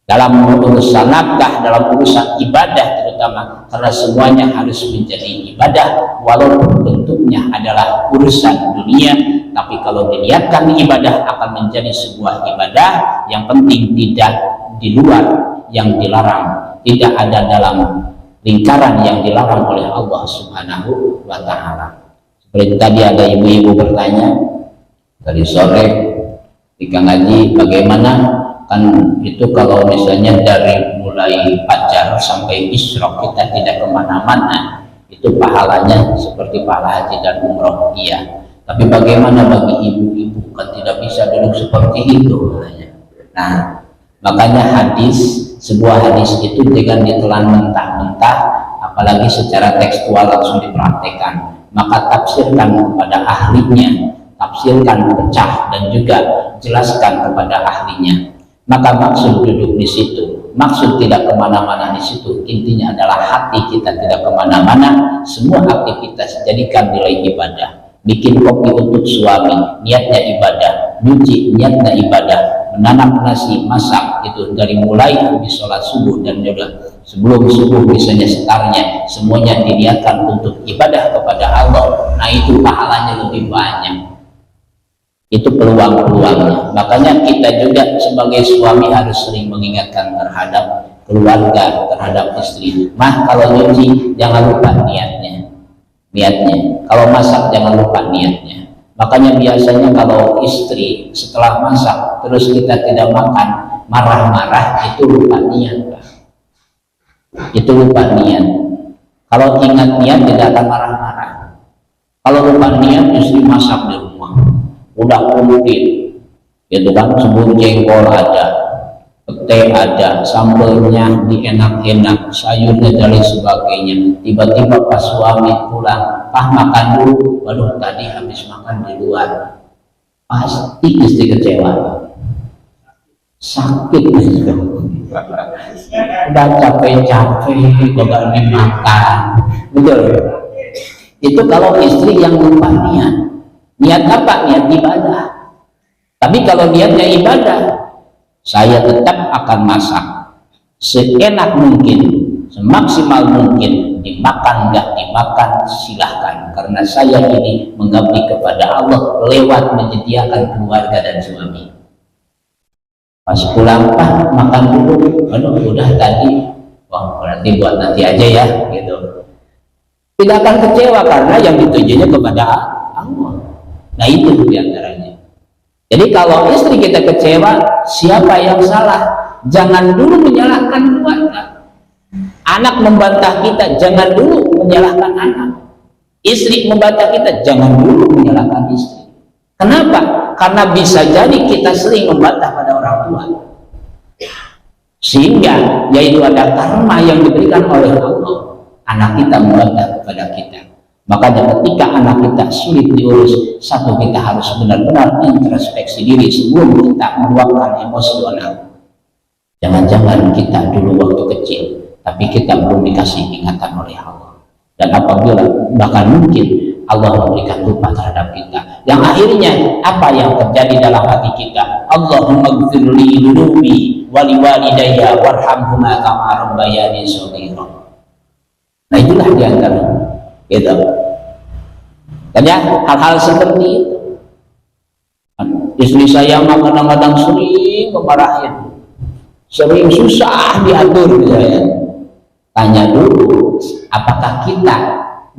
dalam urusan nafkah, dalam urusan ibadah terutama, karena semuanya harus menjadi ibadah walaupun bentuknya adalah urusan dunia, tapi kalau dilihatkan ibadah akan menjadi sebuah ibadah yang penting tidak di luar yang dilarang, tidak ada dalam lingkaran yang dilarang oleh Allah Subhanahu wa Ta'ala. Seperti tadi ada ibu-ibu bertanya tadi sore ketika ngaji, bagaimana kan itu kalau misalnya dari mulai fajar sampai isyraq kita tidak kemana-mana, itu pahalanya seperti pahala haji dan umroh. Iya, tapi bagaimana bagi ibu-ibu, kan tidak bisa duduk seperti itu. Nah, makanya sebuah hadis itu jangan ditelan mentah-mentah, apalagi secara tekstual langsung dipraktekkan, maka tafsirkan kepada ahlinya, tafsirkan pecah dan juga jelaskan kepada ahlinya. Maka maksud duduk di situ, maksud tidak kemana-mana di situ, intinya adalah hati kita tidak kemana-mana, semua aktivitas jadikan nilai ibadah. Bikin kopi untuk suami, niatnya ibadah. Nyuci, niatnya ibadah. Menanam nasi, masak, itu dari mulai habis sholat subuh dan juga sebelum subuh misalnya setarnya, semuanya diniatkan untuk ibadah kepada Allah. Nah itu pahalanya lebih banyak. Itu peluang-peluangnya. Makanya kita juga sebagai suami harus sering mengingatkan terhadap keluarga, terhadap istri. Mah, kalau nyuci jangan lupa niatnya. Kalau masak jangan lupa niatnya. Makanya biasanya kalau istri setelah masak terus kita tidak makan, marah-marah, itu lupa niat. Itu lupa niat. Kalau ingat niat tidak akan marah-marah. Kalau lupa niat, istri masak di rumah udah komplit, gitu kan, sebut jengkol ada, pete ada, sambelnya dienak-enak, sayurnya dan lain sebagainya. Tiba-tiba pas suami pulang, makan dulu, waduh tadi habis makan di luar. Pasti istri kecewa, sakit gitu. Udah capek-capek gak dimakan, betul. Itu kalau istri yang lupa niat. Niat apa? Niat ibadah. Tapi kalau niatnya ibadah, saya tetap akan masak seenak mungkin, semaksimal mungkin, dimakan nggak dimakan silahkan, karena saya ini mengabdi kepada Allah lewat menyediakan keluarga dan suami. Pas pulang, makan dulu, aduh udah tadi, wah berarti buat nanti aja ya, gitu. Tidak akan kecewa karena yang ditujunya kepada Allah. Nah itu diantaranya. Jadi kalau istri kita kecewa, siapa yang salah? Jangan dulu menyalahkan keluarga. Anak membantah kita, jangan dulu menyalahkan anak. Istri membantah kita, jangan dulu menyalahkan istri. Kenapa? Karena bisa jadi kita sering membantah pada orang tua, sehingga yaitu ada karma yang diberikan oleh Allah. Anak kita membantah kepada kita. Makanya ketika anak kita sulit diurus, satu, kita harus benar-benar introspeksi diri sebelum kita meluapkan emosional. Jangan-jangan kita dulu waktu kecil, tapi kita belum dikasih ingatan oleh Allah. Dan apabila bahkan mungkin Allah memberikan lupa terhadap kita, yang akhirnya apa yang terjadi dalam hati kita? Allahumma gfirli dhunubi wali walidayya warhamhuma kama rabbayani shaghira. Nah itulah diantara gitu. Dan ya hal-hal seperti itu, istri saya mah kadang-kadang sering memarahin, sering susah diatur misalnya. Tanya dulu, apakah kita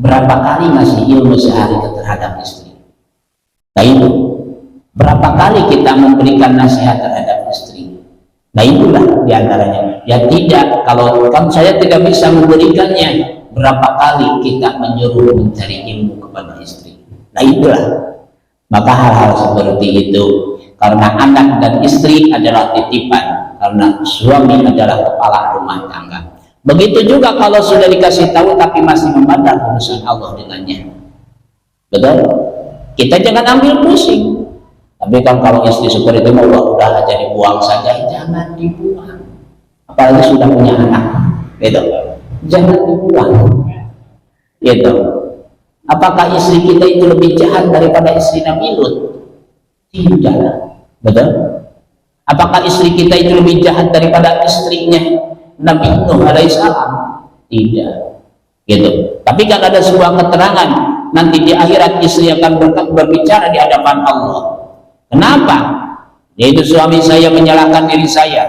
berapa kali ngasih ilmu sehari terhadap istri? Nah itu, berapa kali kita memberikan nasihat terhadap istri? Nah itulah diantaranya. Ya tidak, kalau kan saya tidak bisa memberikannya, berapa kali kita menyuruh mencari ilmu kepada istri? Nah itulah. Maka hal-hal seperti itu, karena anak dan istri adalah titipan, karena suami adalah kepala rumah tangga. Begitu juga kalau sudah dikasih tahu tapi masih memandang urusan Allah dengannya. Betul? Kita jangan ambil pusing. Tapi kan kalau istri seperti itu mau udah aja dibuang saja, jangan dibuang. Apalagi sudah punya anak, gitu. Jangan dibuang, gitu. Apakah istri kita itu lebih jahat daripada istri Nabi Lut? Tidak. Betul? Apakah istri kita itu lebih jahat daripada istrinya Nabi Nuh alaihissalam? Tidak. Gitu. Tapi kan ada sebuah keterangan nanti di akhirat istri akan berbicara di hadapan Allah. Kenapa? Yaitu suami saya menyalahkan diri saya.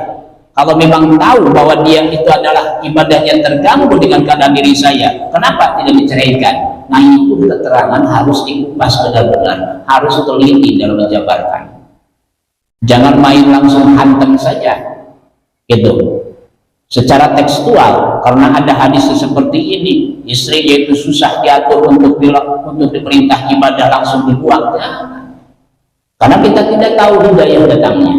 Kalau memang tahu bahwa dia itu adalah ibadahnya terganggu dengan keadaan diri saya, kenapa tidak diceraikan? Nah, itu keterangan harus dikupas benar-benar, harus teliti dalam menjabarkan. Jangan main langsung hantam saja, gitu. Secara tekstual, karena ada hadis seperti ini, istri yaitu susah diatur untuk diperintah ibadah langsung dibuang, karena kita tidak tahu hidayah datangnya.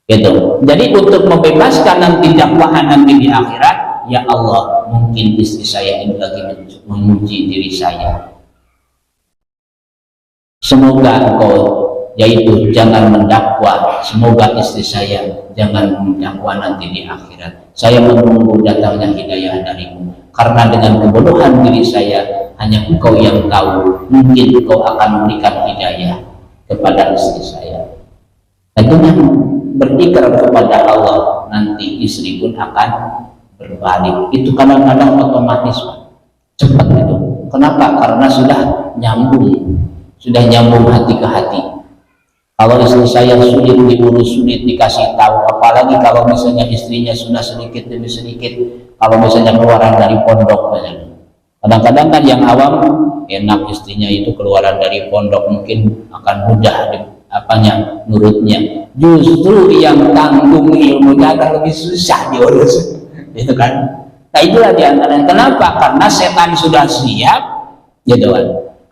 Gitu. Jadi untuk membebaskan nanti dakwaan nanti di akhirat, ya Allah, mungkin istri saya ini lagi menguji diri saya. Semoga engkau yaitu jangan mendakwa, semoga istri saya jangan mendakwa nanti di akhirat. Saya menunggu datangnya hidayah darimu, karena dengan kebodohan diri saya hanya engkau yang tahu, mungkin engkau akan memberikan hidayah kepada istri saya. Dan dengan berikrar kepada Allah, nanti istri pun akan berbalik. Itu kadang-kadang otomatis, Pak. Cepat itu. Kenapa? Karena sudah nyambung hati ke hati. Kalau istri saya sulit diurus, sulit dikasih tahu, apalagi kalau misalnya istrinya sudah sedikit demi sedikit, kalau misalnya keluaran dari pondok, kadang-kadang kan yang awam enak istrinya itu keluaran dari pondok, mungkin akan mudah nurutnya. Justru yang tanggung ilmunya akan lebih susah diurus, gitu kan? Nah, itulah diantaranya. Kenapa? Karena setan sudah siap, gitu kan?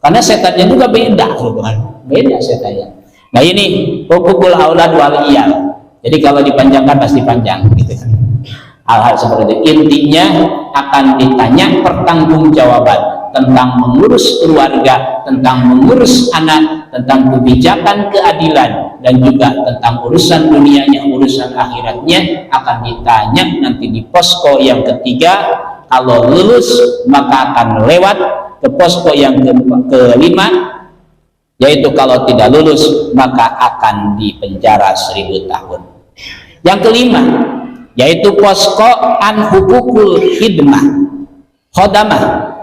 Karena setannya juga beda, gitu kan? Beda setannya. Nah, ini hukukul aulad wal iyal. Jadi kalau dipanjangkan pasti panjang, gitu kan? Hal-hal seperti itu. Intinya akan ditanya pertanggungjawaban tentang mengurus keluarga, tentang mengurus anak, tentang kebijakan keadilan, dan juga tentang urusan dunianya, urusan akhiratnya akan ditanya nanti di posko yang ketiga. Kalau lulus maka akan lewat ke posko yang kelima, yaitu kalau tidak lulus maka akan dipenjara 1000 tahun. Yang kelima yaitu posko an hukukul khidmah khodamah.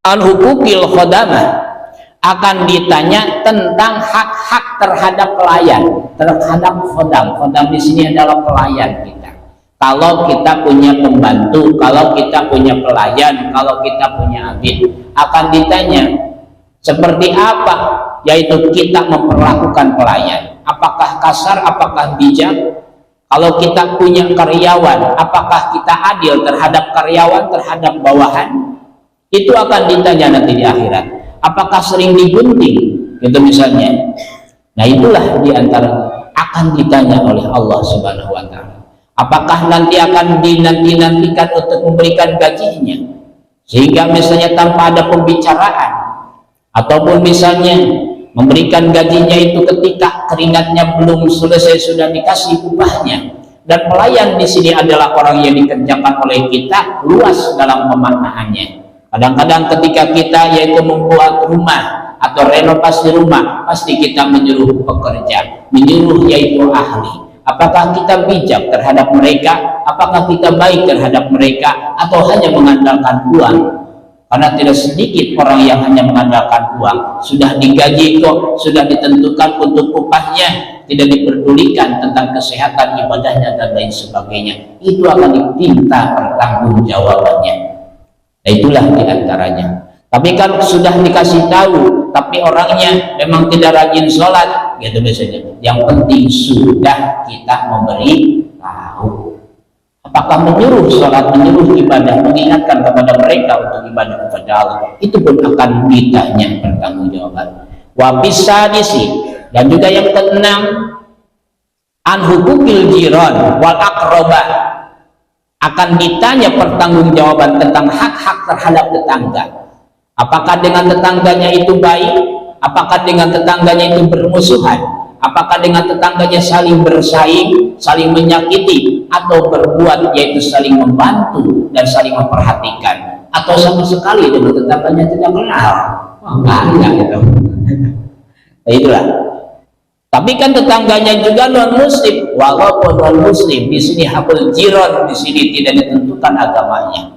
An hukukil khodamah akan ditanya tentang hak-hak terhadap pelayan, terhadap khodam. Khodam di sini adalah pelayan kita. Kalau kita punya pembantu, kalau kita punya pelayan, kalau kita punya abid, akan ditanya seperti apa, yaitu kita memperlakukan pelayan. Apakah kasar, apakah bijak? Kalau kita punya karyawan, apakah kita adil terhadap karyawan, terhadap bawahan? Itu akan ditanya nanti di akhirat. Apakah sering digunting, gitu misalnya. Nah, itulah diantara akan ditanya oleh Allah Subhanahu wa Ta'ala. Apakah nanti akan dinanti-nantikan untuk memberikan gajinya, sehingga misalnya tanpa ada pembicaraan, ataupun misalnya memberikan gajinya itu ketika keringatnya belum selesai sudah dikasih upahnya. Dan pelayan di sini adalah orang yang dikerjakan oleh kita, luas dalam pemaknaannya. Kadang-kadang ketika kita yaitu membuat rumah atau renovasi rumah, pasti kita menyuruh pekerja, menyuruh yaitu ahli. Apakah kita bijak terhadap mereka? Apakah kita baik terhadap mereka? Atau hanya mengandalkan uang? Karena tidak sedikit orang yang hanya mengandalkan uang. Sudah digaji kok, sudah ditentukan untuk upahnya, tidak diperdulikan tentang kesehatan ibadahnya dan lain sebagainya. Itu akan diminta pertanggungjawabannya. Nah, itulah diantaranya. Tapi kalau sudah dikasih tahu, tapi orangnya memang tidak rajin sholat, gitu biasanya. Yang penting sudah kita memberi tahu. Apakah menyuruh sholat, menyuruh ibadah, mengingatkan kepada mereka untuk ibadah kepada Allah, itu pun akan ditanya pertanggungjawaban. Wa bisadisi, dan juga yang keenam, an hukukil jiran wal aqrabah, akan ditanya pertanggungjawaban tentang hak-hak terhadap tetangga. Apakah dengan tetangganya itu baik? Apakah dengan tetangganya itu bermusuhan? Apakah dengan tetangganya saling bersaing, saling menyakiti, atau berbuat yaitu saling membantu dan saling memperhatikan? atau sama sekali dengan tetangganya tidak kenal. Nggak ada gitu. Nah, itulah. Tapi kan tetangganya juga non muslim, walaupun non muslim di sini hakul jiran, di sini tidak ditentukan agamanya.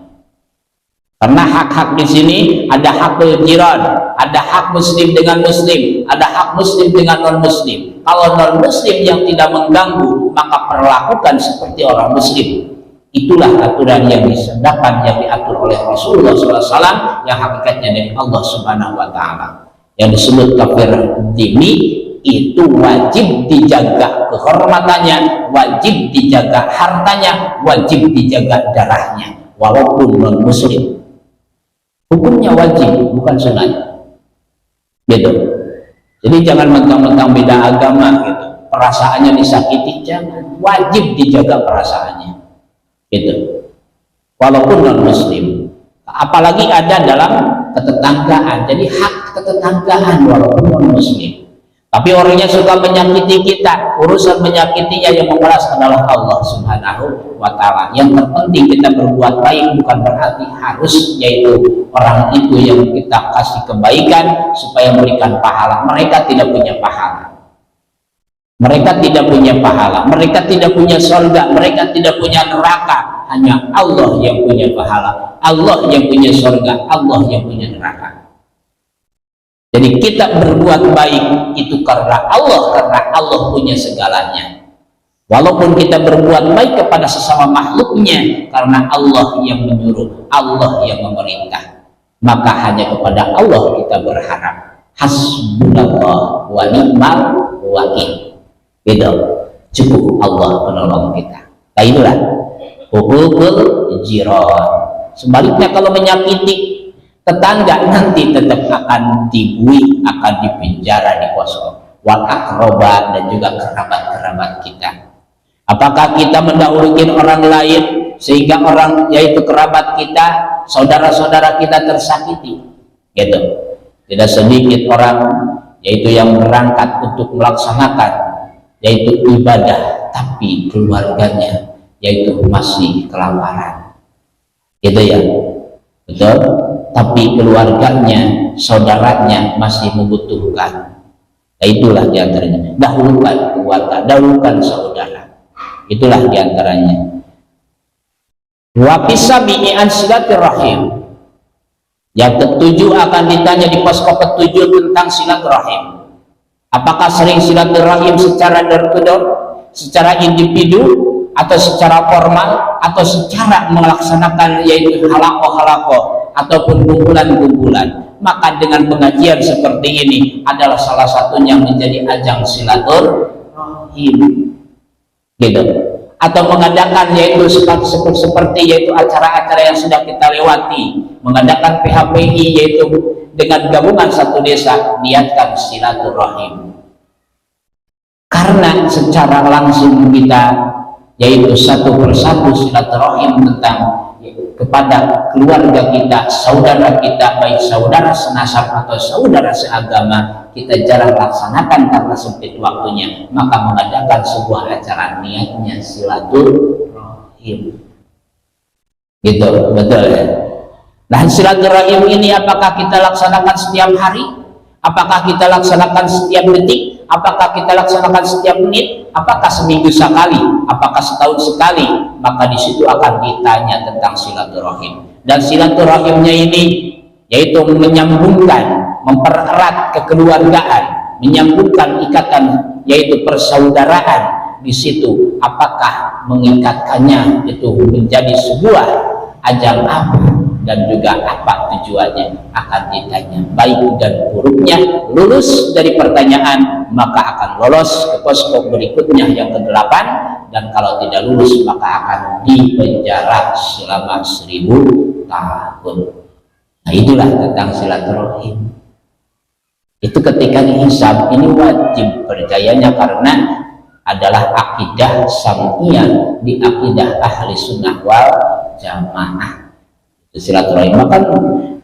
Karena hak-hak di sini ada hakul jiran, ada hak muslim dengan muslim, ada hak muslim dengan non muslim. Kalau non muslim yang tidak mengganggu, maka perlakukan seperti orang muslim. Itulah aturan yang disediakan, yang diatur oleh Rasulullah SAW, yang hakikatnya dari Allah Subhanahu Wa Taala. Yang disebut kafir dhimmi itu wajib dijaga kehormatannya, wajib dijaga hartanya, wajib dijaga darahnya, walaupun non muslim. Hukumnya wajib, bukan sunat. Gitu. Jadi jangan mentang-mentang beda agama gitu, perasaannya disakiti, jangan. Wajib dijaga perasaannya. Gitu. Walaupun non muslim. Apalagi ada dalam ketetanggaan. Jadi hak ketetanggaan walaupun non muslim. Tapi orangnya suka menyakiti kita, urusan menyakitinya yang membalas adalah Allah Subhanahu Wa Taala. Yang terpenting kita berbuat baik, bukan berarti harus yaitu orang itu yang kita kasih kebaikan supaya memberikan pahala. Mereka tidak punya pahala. Mereka tidak punya pahala. Mereka tidak punya surga. Mereka tidak punya neraka. Hanya Allah yang punya pahala. Allah yang punya surga. Allah yang punya neraka. Jadi kita berbuat baik itu karena Allah punya segalanya. Walaupun kita berbuat baik kepada sesama makhluknya, karena Allah yang menyuruh, Allah yang memerintah, maka hanya kepada Allah kita berharap. Hasbunallah wa ni'mal wakil. Gitu. Cukup Allah penolong kita. Nah itulah hukukul jiran. Sebaliknya kalau menyakiti tetangga nanti tetap akan dibui, akan dipenjara di posko. Wal akroba, dan juga kerabat-kerabat kita. Apakah kita mendahulukan orang lain sehingga orang yaitu kerabat kita, saudara-saudara kita tersakiti? Gitu. Tidak sedikit orang yaitu yang berangkat untuk melaksanakan yaitu ibadah, tapi keluarganya yaitu masih kelaparan. Gitu ya. Betul? Tapi keluarganya, saudaranya masih membutuhkan. Nah, itulah diantaranya. Dahulukan keluarga, dahulukan saudara. Itulah diantaranya. Wa bisabi'an silaturahim. Yang ketujuh akan ditanya di posko ketujuh tentang silaturahim. Apakah sering silaturahim secara door-to-door, secara individu, atau secara formal, atau secara melaksanakan yaitu halaqah-halaqah ataupun kumpulan-kumpulan? Maka dengan pengajian seperti ini adalah salah satunya menjadi ajang silaturahim, gitu. Atau mengadakan yaitu seperti yaitu acara-acara yang sudah kita lewati, mengadakan PHPI yaitu dengan gabungan satu desa, niatkan silaturahim. Karena secara langsung kita yaitu satu persatu silaturahim tentang kepada keluarga kita, saudara kita, baik saudara senasab atau saudara seagama, kita jarang laksanakan karena sempit waktunya. Maka mengadakan sebuah acara niatnya silaturahim. Gitu, betul ya. Nah, silaturahim ini apakah kita laksanakan setiap hari? Apakah kita laksanakan setiap detik? Apakah kita laksanakan setiap menit? Apakah seminggu sekali? Apakah setahun sekali? Maka di situ akan ditanya tentang silaturahim. Dan silaturahimnya ini yaitu menyambungkan, mempererat kekeluargaan, menyambungkan ikatan yaitu persaudaraan. Di situ apakah mengikatkannya itu menjadi sebuah ajang apa, dan juga apa tujuannya akan ditanya. Baik dan buruknya lulus dari pertanyaan, maka akan lolos ke posko berikutnya yang ke-8, dan kalau tidak lulus maka akan dipenjara selama 1000 tahun. Nah itulah tentang silaturahim. Itu ketika dihisab ini wajib percayanya, karena adalah akidah samiyah di akidah ahli sunnah wal jamaah. Silaturahim. Maka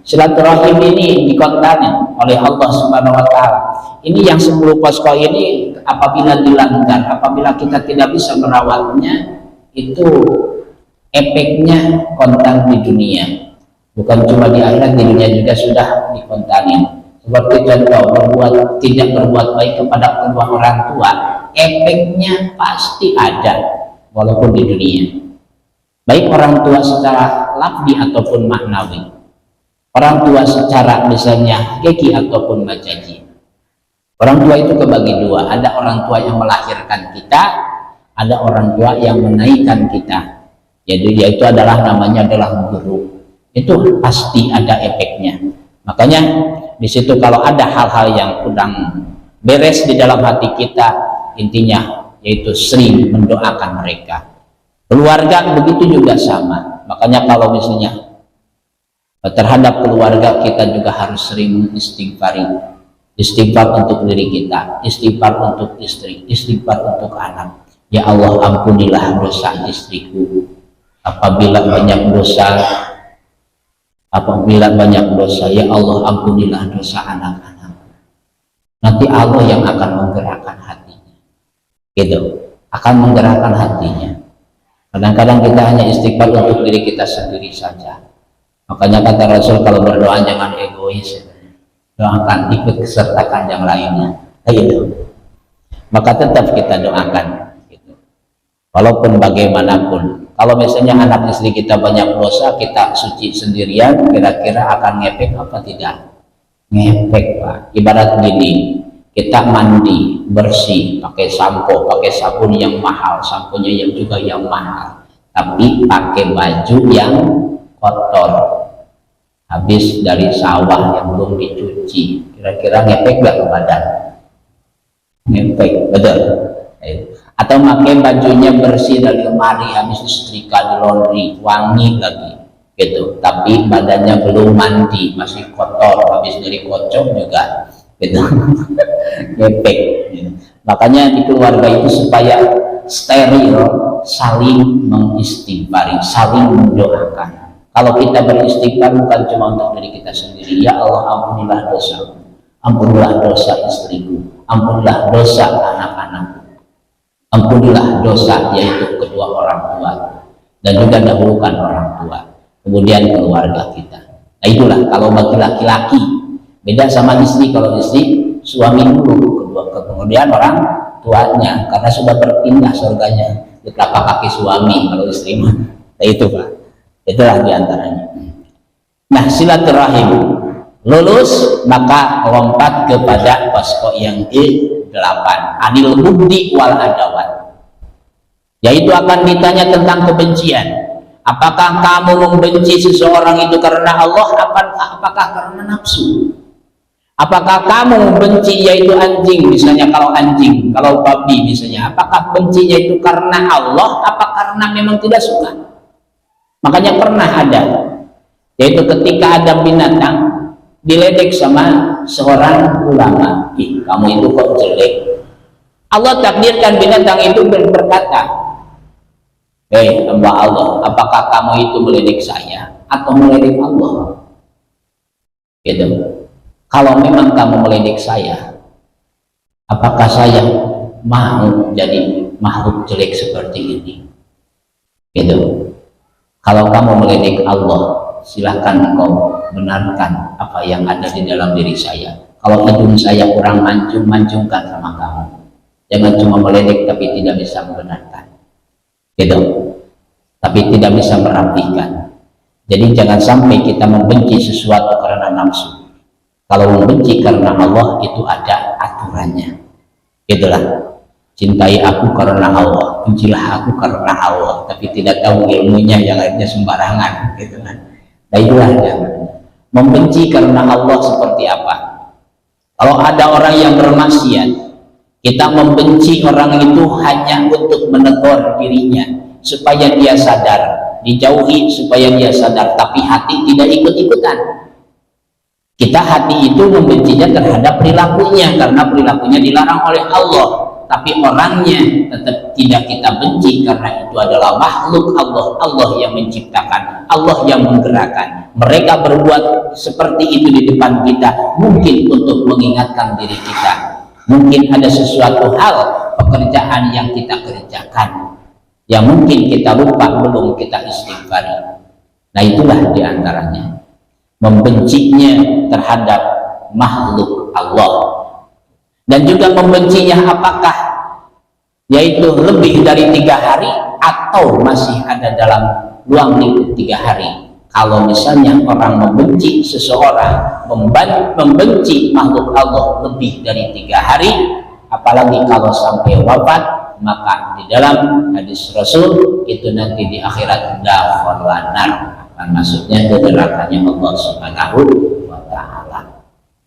silaturahim ini dikontrol oleh Allah Subhanahu Wa Taala. Ini yang 10 posko ini apabila dilanggar, apabila kita tidak bisa merawatnya, itu efeknya kontan di dunia. Bukan cuma di akhirat, di dunia juga sudah dikontanin. Seperti contoh, tidak berbuat baik kepada kedua orang tua, efeknya pasti ada walaupun di dunia. Baik orang tua secara lafzi ataupun maknawi, orang tua secara misalnya hakiki ataupun majazi. Orang tua itu kebagi dua, ada orang tua yang melahirkan kita, ada orang tua yang menaikkan kita. Yaitu adalah namanya adalah guru. Itu pasti ada efeknya. Makanya di situ kalau ada hal-hal yang kurang beres di dalam hati kita, intinya yaitu sering mendoakan mereka. Keluarga begitu juga sama. Makanya kalau misalnya terhadap keluarga, kita juga harus sering istighfari. Istighfar untuk diri kita, istighfar untuk istri, istighfar untuk anak. Ya Allah, ampunilah dosa istriku. Apabila banyak dosa, ya Allah, ampunilah dosa anak-anak. Nanti Allah yang akan menggerakkan hatinya. Gitu, akan menggerakkan hatinya. Kadang-kadang kita hanya istighfar untuk diri kita sendiri saja. Makanya kata Rasul, kalau berdoa jangan egois. Doakan, ikut sertakan yang lainnya. Gitu. Maka tetap kita doakan. Gitu. Walaupun bagaimanapun, kalau misalnya anak istri kita banyak dosa, kita suci sendirian, kira-kira akan ngefek apa tidak? Ngefek, Pak. Ibarat gini, kita mandi bersih, pakai sampo, pakai sabun yang mahal, samponya yang juga yang mahal, tapi pakai baju yang kotor. Habis dari sawah yang belum dicuci, kira-kira ngefek gak ke badan? Ngefek, betul. Atau pakai bajunya bersih dari lemari, habis disetrika, di laundry, wangi lagi, gitu. Tapi badannya belum mandi, masih kotor, habis dari kocok juga, gitu. Ngefek. Gitu. Makanya di keluarga itu supaya steril, saling mengistighfari, saling mendoakan. Kalau kita beristighfar bukan cuma untuk diri kita sendiri, ya Allah, ampunilah dosa, ampunilah dosa istriku, ampunilah dosa anak-anakku, ampunilah dosa yaitu kedua orang tua, dan juga dahulukan orang tua, kemudian keluarga kita. Nah itulah kalau bagi laki-laki, beda sama istri. Kalau istri suami dulu, kemudian orang tuanya, karena sudah berpindah surganya di telapak kaki suami. Kalau istri mah, nah itu Pak. Itulah diantaranya. Nah, silaturahim lulus, maka lompat kepada posko yang ke-8, anil budi wal adawat, yaitu akan ditanya tentang kebencian. Apakah kamu membenci seseorang itu karena Allah, apakah karena nafsu? Apakah kamu membenci yaitu anjing, misalnya kalau anjing, kalau babi misalnya, apakah bencinya itu karena Allah, apa karena memang tidak suka? Makanya pernah ada, yaitu ketika ada binatang diledek sama seorang ulama, ih kamu itu kok jelek. Allah takdirkan binatang itu berkata, hei hamba Allah, apakah kamu itu meledek saya atau meledek Allah? Gitu. Kalau memang kamu meledek saya, apakah saya mau jadi makhluk jelek seperti ini? Gitu. Kalau kamu meledek Allah, silahkan engkau benarkan apa yang ada di dalam diri saya. Kalau hidung saya kurang mancung-mancungkan sama kamu. Jangan cuma meledek tapi tidak bisa membenarkan. Gitu. Tapi tidak bisa merapikan. Jadi jangan sampai kita membenci sesuatu karena nafsu. Kalau membenci karena Allah itu ada aturannya. Gitulah. Cintai aku karena Allah, bencilah aku karena Allah, tapi tidak tahu ilmunya, yang lainnya sembarangan, gitu kan. Nah itulah jangan. Membenci karena Allah seperti apa? Kalau ada orang yang bermaksiat, kita membenci orang itu hanya untuk menegur dirinya, supaya dia sadar, dijauhi supaya dia sadar, tapi hati tidak ikut-ikutan. Kita hati itu membencinya terhadap perilakunya, karena perilakunya dilarang oleh Allah. Tapi orangnya tetap tidak kita benci karena itu adalah makhluk Allah, Allah yang menciptakan, Allah yang menggerakkan. Mereka berbuat seperti itu di depan kita, mungkin untuk mengingatkan diri kita. Mungkin ada sesuatu hal, pekerjaan yang kita kerjakan, yang mungkin kita lupa, belum kita istighfari. Nah itulah diantaranya. membencinya terhadap makhluk Allah, dan juga membencinya apakah yaitu lebih dari 3 hari atau masih ada dalam ruang lingkup 3 hari. Kalau misalnya orang membenci seseorang, membenci makhluk Allah lebih dari 3 hari, apalagi kalau sampai wafat, maka di dalam hadis Rasul itu nanti di akhirat dakhalan, akan masuknya ke nerakanya Allah Subhanahu wa Ta'ala.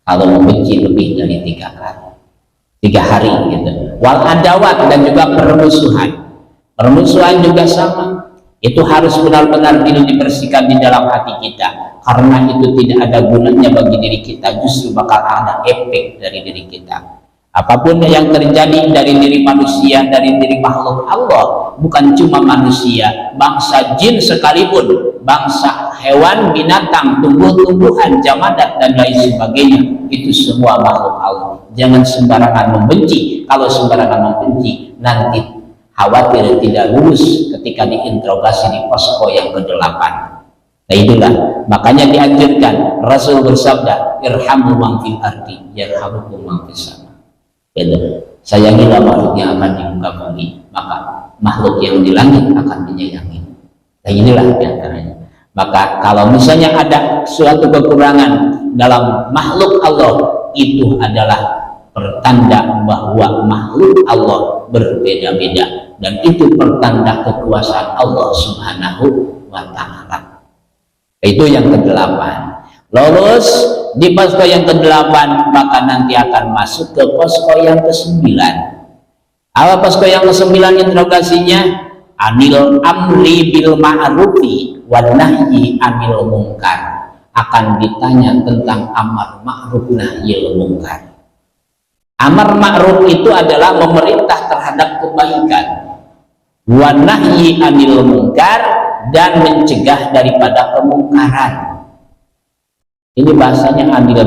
Kalau membenci lebih dari 3 hari gitu. Wal adawat, dan juga permusuhan juga sama. Itu harus benar-benar dibersihkan di dalam hati kita, karena itu tidak ada gunanya bagi diri kita, justru bakal ada efek dari diri kita. Apapun yang terjadi dari diri manusia, dari diri makhluk Allah, bukan cuma manusia, bangsa jin sekalipun, bangsa hewan, binatang, tumbuh-tumbuhan, jamadat dan lain sebagainya, itu semua makhluk Allah. Jangan sembarangan membenci. Kalau sembarangan membenci, nanti khawatir tidak lulus ketika diinterogasi di posko yang ke-8. Nah itulah makanya dianjurkan, Rasul bersabda, irhamu man fil ardi yarhamukum man fis sama. Sayangilah makhluk yang akan di muka bumi, maka makhluk yang di langit akan menyayangi. Nah inilah diantaranya. Maka kalau misalnya ada suatu kekurangan dalam makhluk Allah, itu adalah pertanda bahwa makhluk Allah berbeda-beda, dan itu pertanda kekuasaan Allah Subhanahu wa Ta'ala. Itu yang ke-8. Lolos di posko yang ke-8, maka nanti akan masuk ke posko yang ke-9. Apa posko yang ke-9 interogasinya? Anil amri bil ma'rufi wan nahyi anil munkar. Akan ditanya tentang amar ma'ruf nahyil munkar. Amar ma'ruf itu adalah memerintah terhadap kebaikan, wa nahyi anil munkar, dan mencegah daripada kemungkaran. Ini bahasanya anil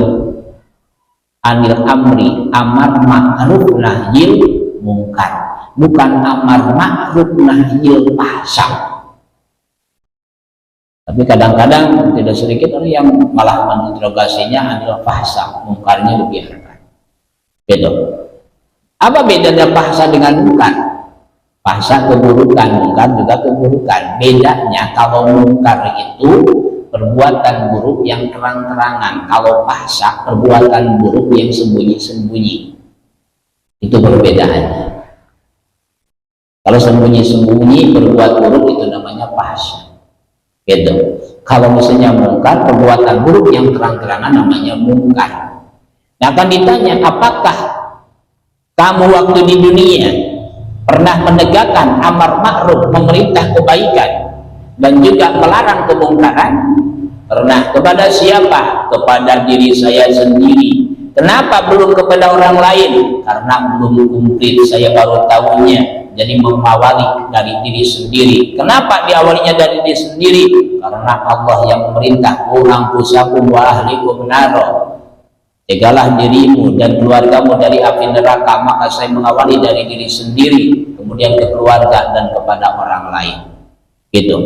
amri, amar ma'ruf nahyil munkar, bukan amar ma'ruf nahyil fahsya. Tapi kadang-kadang tidak sedikit orang yang malah menginterogasinya anil fahsya, mungkarnya lebih rendah. Gitu. Apa bedanya fahsya dengan munkar? Fahsya keburukan, munkar juga keburukan. Bedanya kalau munkar itu perbuatan buruk yang terang-terangan, kalau fahsya perbuatan buruk yang sembunyi-sembunyi. Itu perbedaannya. Kalau sembunyi-sembunyi berbuat buruk itu namanya fahsya. Gitu. Kalau misalnya munkar, perbuatan buruk yang terang-terangan namanya munkar. Nah, akan ditanya, apakah kamu waktu di dunia pernah menegakkan amar ma'ruf, memerintah kebaikan, dan juga melarang kemungkaran? Pernah. Kepada siapa? Kepada diri saya sendiri. Kenapa belum kepada orang lain? Karena belum komplit, saya baru tahunya. Jadi mengawali dari diri sendiri. Kenapa diawalinya dari diri sendiri? Karena Allah yang memerintah, qu anfusakum wa ahlikum naro. Jagalah dirimu dan keluargamu dari api neraka. Maka saya mengawali dari diri sendiri, kemudian ke keluarga dan kepada orang lain. Gitu.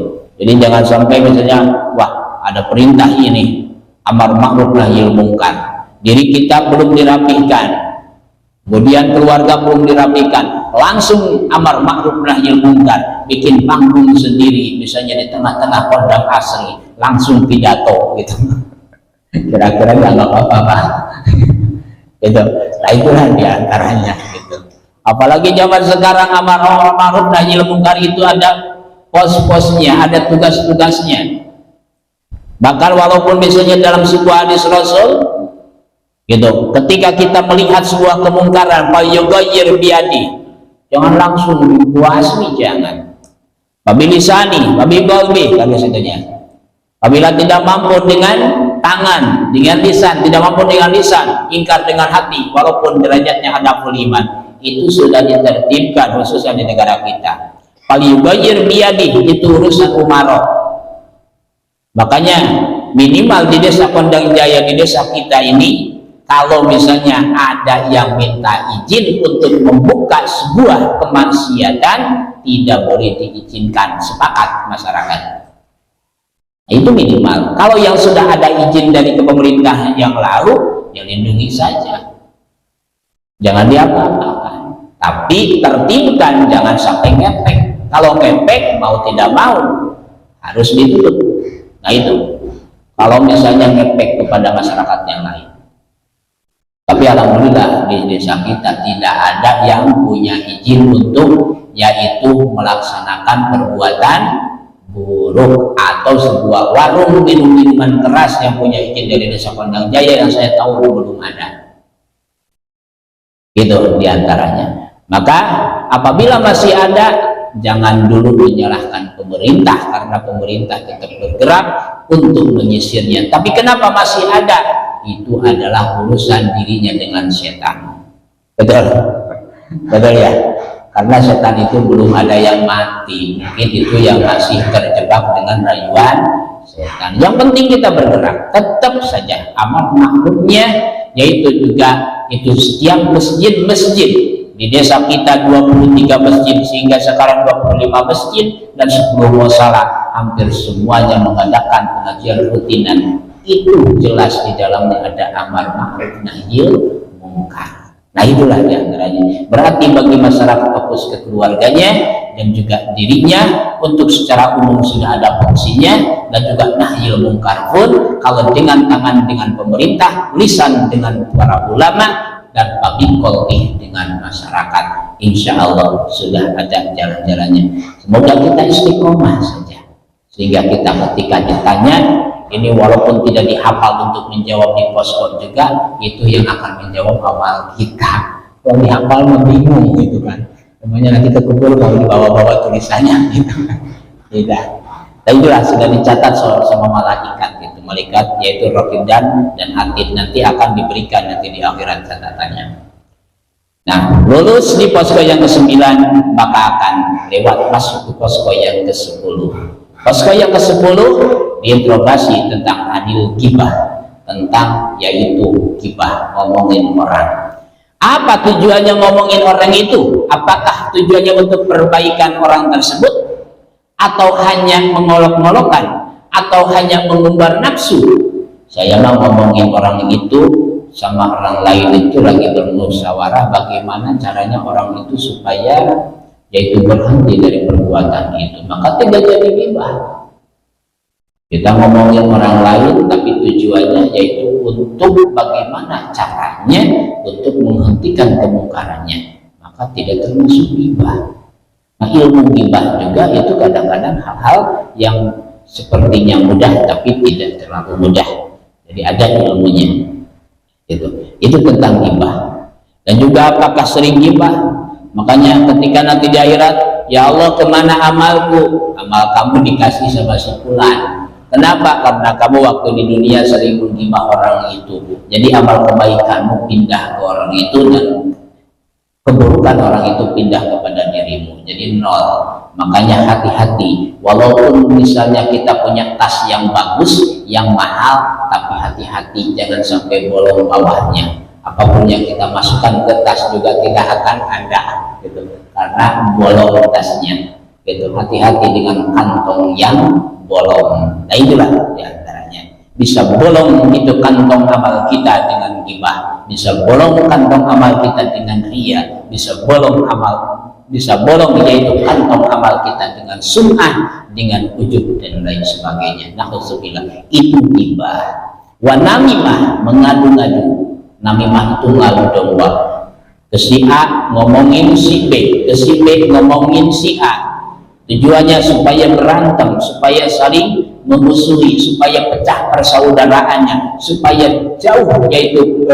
Jadi jangan sampai misalnya, wah ada perintah ini, amar ma'ruf nahyil munkar, diri kita belum dirapihkan, kemudian keluarga belum dirapihkan, langsung amar ma'ruf nahyil munkar, bikin panggung sendiri, misalnya di tengah-tengah pondok asri, langsung pidato gitu. Kira-kira nggak apa-apa. Gitu. Nah itulah diantaranya gitu. Apalagi zaman sekarang amar ma'ruf nahyil munkar itu ada pos-posnya, ada tugas-tugasnya. Bahkan walaupun misalnya dalam sebuah hadis Rasul gitu, ketika kita melihat sebuah kemungkaran, falyughayyir biyadi, jangan langsung dibasmi, jangan. Babilisani, babiqalbi, kan situnya. Apabila tidak mampu dengan tangan, dengan lisan, tidak mampu dengan lisan, ingkar dengan hati, walaupun derajatnya ada iman, itu sudah ditertibkan khususnya di negara kita. Falyughayyir biyadi, itu urusan umarok. Makanya minimal di desa Kondang Jaya, di desa kita ini, kalau misalnya ada yang minta izin untuk membuka sebuah kemaksiatan, tidak boleh diizinkan. Sepakat masyarakat. Itu minimal. Kalau yang sudah ada izin dari pemerintah yang lalu, ya lindungi saja, jangan diapa-apakan, tapi tertibkan, jangan sampai ngepek. Kalau ngepek mau tidak mau harus ditutup. Nah itu kalau misalnya ngepek kepada masyarakat yang lain. Tapi alhamdulillah di desa kita tidak ada yang punya izin untuk yaitu melaksanakan perbuatan buruk atau sebuah warung minum-minuman keras yang punya izin dari Desa Kondang Jaya yang saya tahu belum ada. Itu diantaranya. Maka apabila masih ada, jangan dulu menyalahkan pemerintah, karena pemerintah tetap bergerak untuk menyisirnya. Tapi kenapa masih ada? Itu adalah urusan dirinya dengan setan. Betul? Betul ya? Karena setan itu belum ada yang mati, mungkin itu yang masih terjebak dengan rayuan setan. Yang penting kita bergerak, tetap saja amar ma'rufnya, yaitu juga itu setiap masjid di desa kita 23 masjid, sehingga sekarang 25 masjid dan 10 musala, hampir semuanya mengadakan pengajian rutinan. Itu jelas di dalamnya ada amar ma'ruf nahi munkar. Nah itulah diantaranya. Berarti bagi masyarakat fokus ke keluarganya dan juga dirinya, untuk secara umum sudah ada fungsinya, dan juga nahi munkar pun kalau dengan tangan dengan pemerintah, lisan dengan para ulama, dan pabiqolih dengan masyarakat, insya Allah sudah ada jalan-jalannya. Semoga kita istiqomah saja, sehingga kita ketika ditanya ini walaupun tidak dihafal untuk menjawab di posko juga, itu yang akan menjawab amal kita. Kalau dihafal membingung gitu kan, namanya nanti terkumpul kalau dibawa-bawa tulisannya gitu. Tidak. Tapi itulah sudah dicatat sama malaikat gitu. Malaikat yaitu Raqib dan Atid, nanti akan diberikan nanti di akhirat catatannya. Nah, lulus di posko yang ke-9 maka akan lewat masuk ke posko yang ke-10. Posko yang ke-10 diinterogasi tentang adil gibah, tentang yaitu gibah, ngomongin orang. Apa tujuannya ngomongin orang itu? Apakah tujuannya untuk perbaikan orang tersebut, atau hanya mengolok-ngolokkan, atau hanya mengumbar nafsu? Saya mau ngomongin orang itu sama orang lain itu lagi bermusyawarah bagaimana caranya orang itu supaya yaitu berhenti dari perbuatan itu, maka tidak jadi gibah. Kita ngomongin orang lain tapi tujuannya yaitu untuk bagaimana caranya untuk menghentikan kemungkarannya, maka tidak termasuk gibah. Nah, ilmu gibah juga itu kadang-kadang hal-hal yang sepertinya mudah tapi tidak terlalu mudah, jadi ada ilmunya. Itu tentang gibah. Dan juga apakah sering gibah? Makanya ketika nanti di akhirat, ya Allah kemana amalku? Amal kamu dikasih sama si fulan. Kenapa? Karena kamu waktu di dunia sering menggibah orang itu. Jadi amal kebaikanmu pindah ke orang itu, dan keburukan orang itu pindah kepada dirimu. Jadi nol. Makanya hati-hati. Walaupun misalnya kita punya tas yang bagus, yang mahal, tapi hati-hati jangan sampai bolong bawahnya. Apapun yang kita masukkan ke tas juga tidak akan ada, gitu, karena bolong tasnya. Gitu. Hati-hati dengan kantong yang bolong. Nah itulah diantaranya. Bisa bolong itu kantong amal kita dengan gibah, bisa bolong kantong amal kita dengan ria, bisa bolong yaitu kantong amal kita dengan sum'ah, dengan ujub dan lain sebagainya. Na'udzubillah, itu gibah. Wa namimah, mengadu-ngadu. Namimah itu ngadu domba. Ke si A ngomongin si B, ke si B ngomongin si A. Tujuannya supaya berantem, supaya saling memusuhi, supaya pecah persaudaraannya, supaya jauh yaitu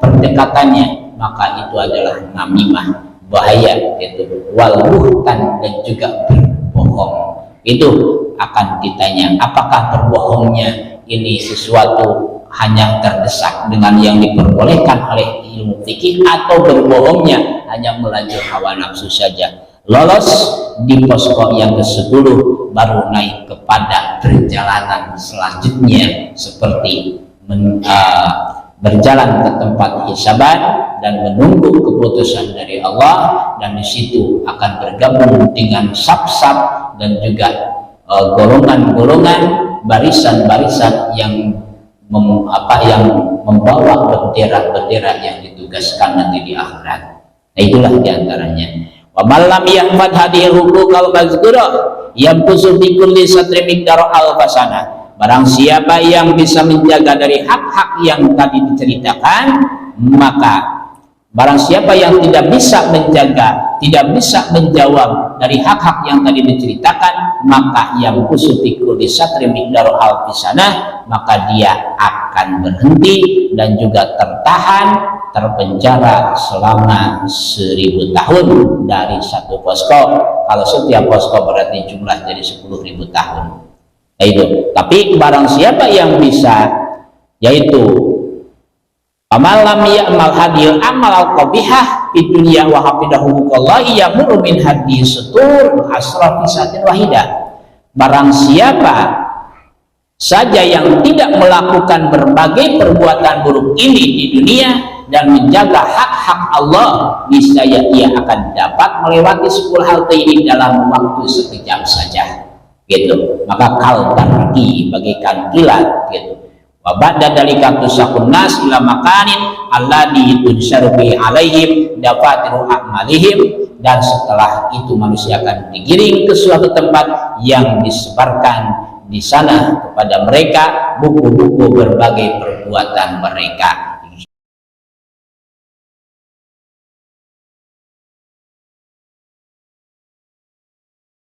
perdekatannya. Maka itu adalah namimah, bahaya itu. Wal buhtan, dan juga berbohong. Itu akan ditanya, apakah berbohongnya ini sesuatu hanya terdesak dengan yang diperbolehkan oleh ilmu fikih, atau berbohongnya hanya melajur hawa nafsu saja. Lolos di posko yang ke-10 baru naik kepada perjalanan selanjutnya, seperti berjalan ke tempat hisaban dan menunggu keputusan dari Allah, dan di situ akan bergabung dengan saf-saf dan juga golongan-golongan, barisan-barisan yang membawa bendera-bendera yang ditugaskan nanti di akhirat. Nah, itulah diantaranya. Wa man lam yahfad hadhihi huquqal mazkura yamkusu bi kulli satri miqdar al-fasana. Barang siapa yang bisa menjaga dari hak-hak yang tadi diceritakan, maka barang siapa yang tidak bisa menjaga, tidak bisa menjawab dari hak-hak yang tadi diceritakan, maka yang kusutikul di satri miqdaru al-fisana, maka dia akan berhenti dan juga tertahan, terpenjara selama 1000 tahun dari satu posko. Kalau setiap posko berarti jumlah jadi 10.000 tahun. Nah, itu. Tapi barang siapa yang bisa, yaitu amalam ya'mal hadil amal al-qabihah di dunia wa hafidahu qallahi yamuru min hadis sutur asra fisatin wahidah. Barang siapa saja yang tidak melakukan berbagai perbuatan buruk ini di dunia dan menjaga hak-hak Allah, niscaya ia akan dapat melewati 10 hal ini dalam waktu sekejap saja. Gitu. Maka kal tarki bagaikan kilat, gitu. Wa ba'da dalika tusaqun nas ila makanin alladhi tunsharu bi alaihim dafatiru a'malihim, dan setelah itu manusia akan digiring ke suatu tempat yang disebarkan di sana kepada mereka buku-buku berbagai perbuatan mereka.